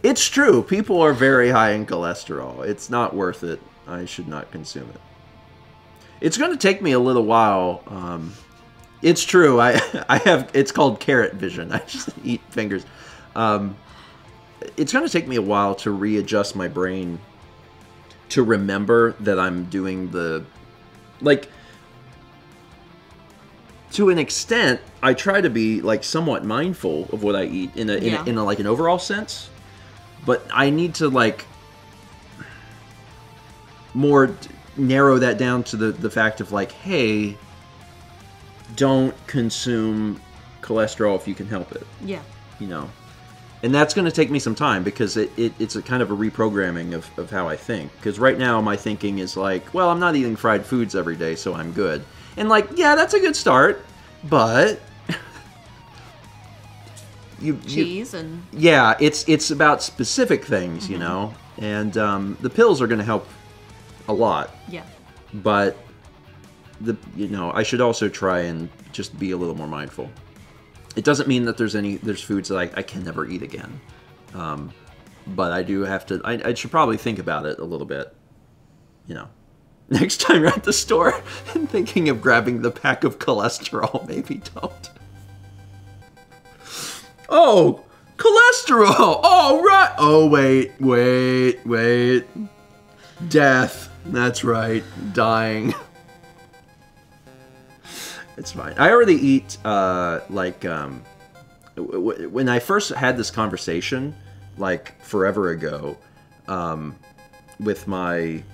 It's true. People are very high in cholesterol. It's not worth it. I should not consume it. It's going to take me a little while. It's true. I have. It's called carrot vision. I just eat fingers. It's going to take me a while to readjust my brain to remember that I'm doing the, like, to an extent, I try to be like somewhat mindful of what I eat in a like an overall sense, but I need to like more narrow that down to the fact of like, hey, don't consume cholesterol if you can help it. Yeah. You know, and that's going to take me some time because it's a kind of a reprogramming of how I think. Because right now my thinking is like, well, I'm not eating fried foods every day, so I'm good. And like, yeah, that's a good start, but cheese and yeah, it's about specific things, you know, and the pills are going to help a lot. Yeah. But I should also try and just be a little more mindful. It doesn't mean that there's foods that I can never eat again, but I do have to. I should probably think about it a little bit, you know. Next time you're at the store and thinking of grabbing the pack of cholesterol, maybe don't. Oh, Cholesterol! All right! Oh, wait. Death. That's right. Dying. It's fine. I already eat, when I first had this conversation, like, forever ago, with my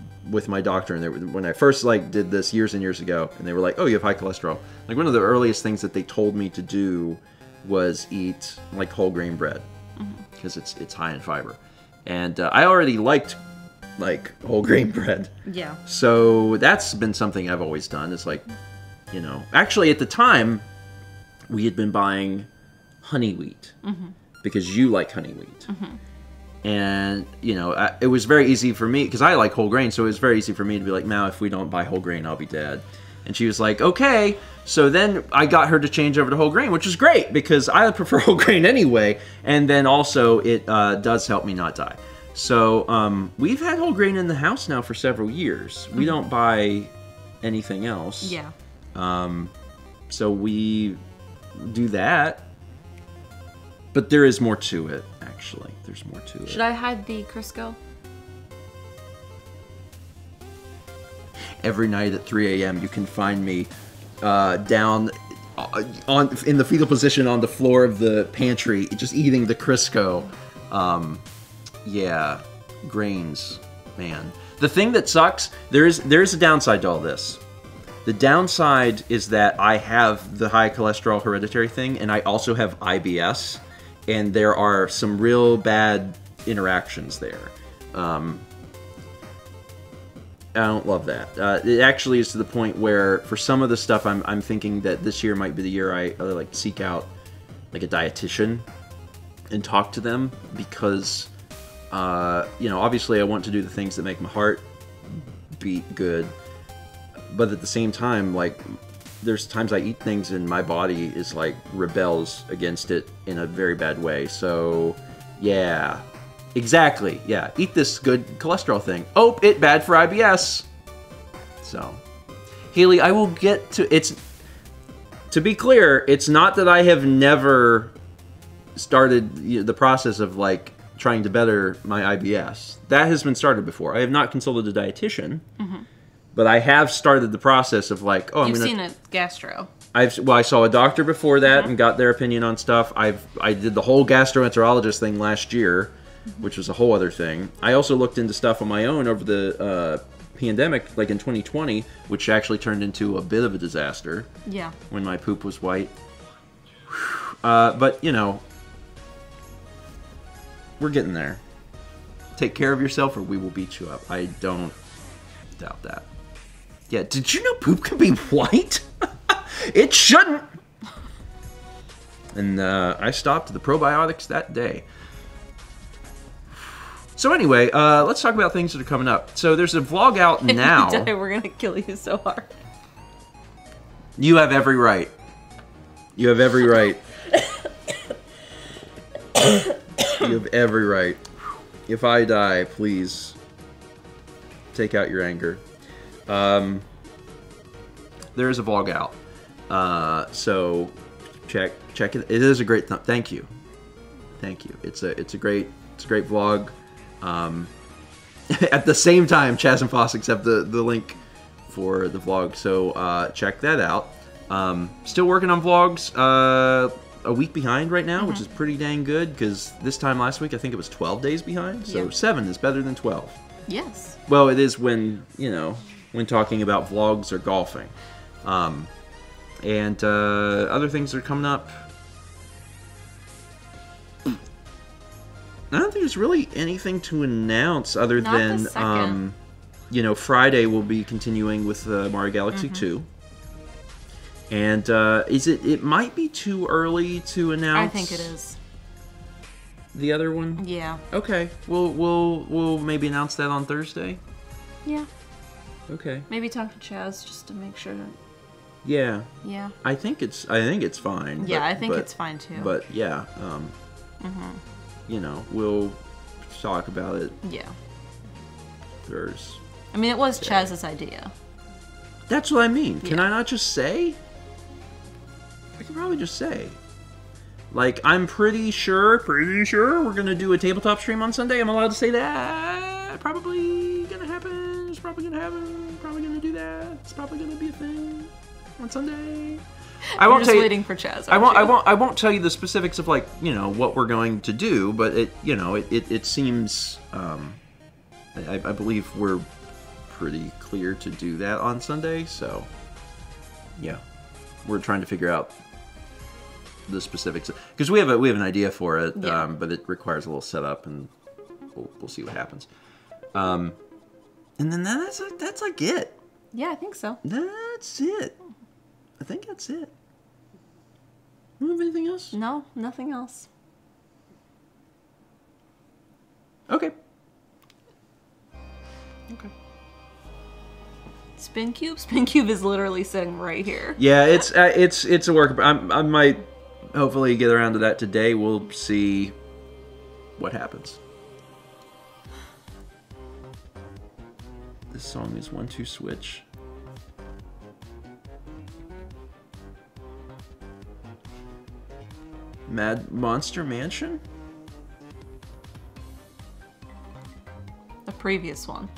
doctor, and when I first, like, did this years and years ago, and they were like, oh, you have high cholesterol. Like, one of the earliest things that they told me to do was eat, like, whole grain bread, because it's high in fiber. And I already liked, like, whole grain bread. Yeah. So that's been something I've always done. It's like, you know, actually at the time, we had been buying honey wheat because you like honey wheat. And, you know, it was very easy for me, because I like whole grain, so it was very easy for me to be like, now if we don't buy whole grain, I'll be dead. And she was like, okay. So then I got her to change over to whole grain, which is great, because I prefer whole grain anyway. And then also, it does help me not die. So we've had whole grain in the house now for several years. We don't buy anything else. Yeah. So we do that. But there is more to it, actually. There's more to it. Should I hide the Crisco? Every night at 3 a.m. you can find me down in the fetal position on the floor of the pantry, just eating the Crisco. Yeah, grains, man. The thing that sucks, there's a downside to all this. The downside is that I have the high cholesterol hereditary thing, and I also have IBS, and there are some real bad interactions there. I don't love that. It actually is to the point where, for some of the stuff, I'm thinking that this year might be the year I like seek out like a dietitian and talk to them, because you know, obviously I want to do the things that make my heart beat good, but at the same time, like, there's times I eat things and my body is like rebels against it in a very bad way. So yeah, exactly. Yeah, eat this good cholesterol thing. Oh, it bad for IBS. So Haley, I will get to it's. To be clear, it's not that I have never started the process of like trying to better my IBS. That has been started before. I have not consulted a dietitian. But I have started the process of like, oh, You've seen a gastro. I saw a doctor before that and got their opinion on stuff. I did the whole gastroenterologist thing last year, which was a whole other thing. I also looked into stuff on my own over the pandemic, like in 2020, which actually turned into a bit of a disaster. Yeah. When my poop was white. But, you know, we're getting there. Take care of yourself or we will beat you up. I don't doubt that. Yeah, did you know poop can be white? It shouldn't! And I stopped the probiotics that day. So anyway, let's talk about things that are coming up. So there's a vlog out now. If you die, we're gonna kill you so hard. You have every right. You have every right. You have every right. If I die, please take out your anger. There is a vlog out. So check it. It is a great thank you. Thank you. It's a great vlog. At the same time, Chaz and Fossics have the link for the vlog, so check that out. Still working on vlogs. A week behind right now, which is pretty dang good, because this time last week I think it was 12 days behind. So 7 is better than 12. Yes. Well, it is when, you know, when talking about vlogs or golfing. And other things that are coming up. I don't think there's really anything to announce other than, you know, Friday we'll be continuing with Mario Galaxy 2. And it might be too early to announce. I think it is. The other one? Yeah. Okay. We'll maybe announce that on Thursday. Yeah. Okay. Maybe talk to Chaz just to make sure that. Yeah. Yeah. I think it's fine. Yeah, I think it's fine too. But yeah, you know, we'll talk about it. Yeah. Thursday. I mean, it was Chaz's idea. That's what I mean. Can Yeah. I not just say? I can probably just say. Like, I'm pretty sure we're gonna do a tabletop stream on Sunday. I'm allowed to say that. Probably gonna happen. It's probably gonna happen. Probably gonna do that. It's probably gonna be a thing on Sunday. I won't just tell you, waiting for Chaz. I won't tell you the specifics of, like, you know, what we're going to do, but it seems I believe we're pretty clear to do that on Sunday. So yeah, we're trying to figure out the specifics because we have an idea for it, but it requires a little setup, and we'll see what happens. And then that's like it. Yeah, I think so. That's it. I think that's it. You have anything else? No, nothing else. Okay. Okay. Spin Cube? Spin Cube is literally sitting right here. Yeah, it's a work. I might hopefully get around to that today. We'll see what happens. This song is 1-2 switch. Mad Monster Mansion? The previous one.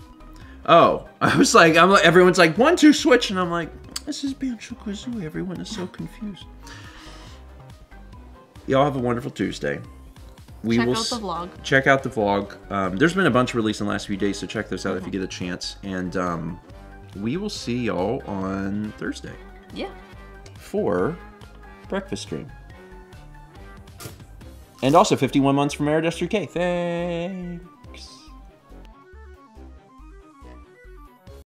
Oh, I'm like, everyone's like 1-2 switch, and I'm like, this is Banjo-Kazooie. Everyone is so confused. Y'all have a wonderful Tuesday. Check out the vlog. Check out the vlog. There's been a bunch released in the last few days, so check those out if you get a chance. And we will see y'all on Thursday. Yeah. For breakfast stream. And also 51 months from Air 3K. Thanks.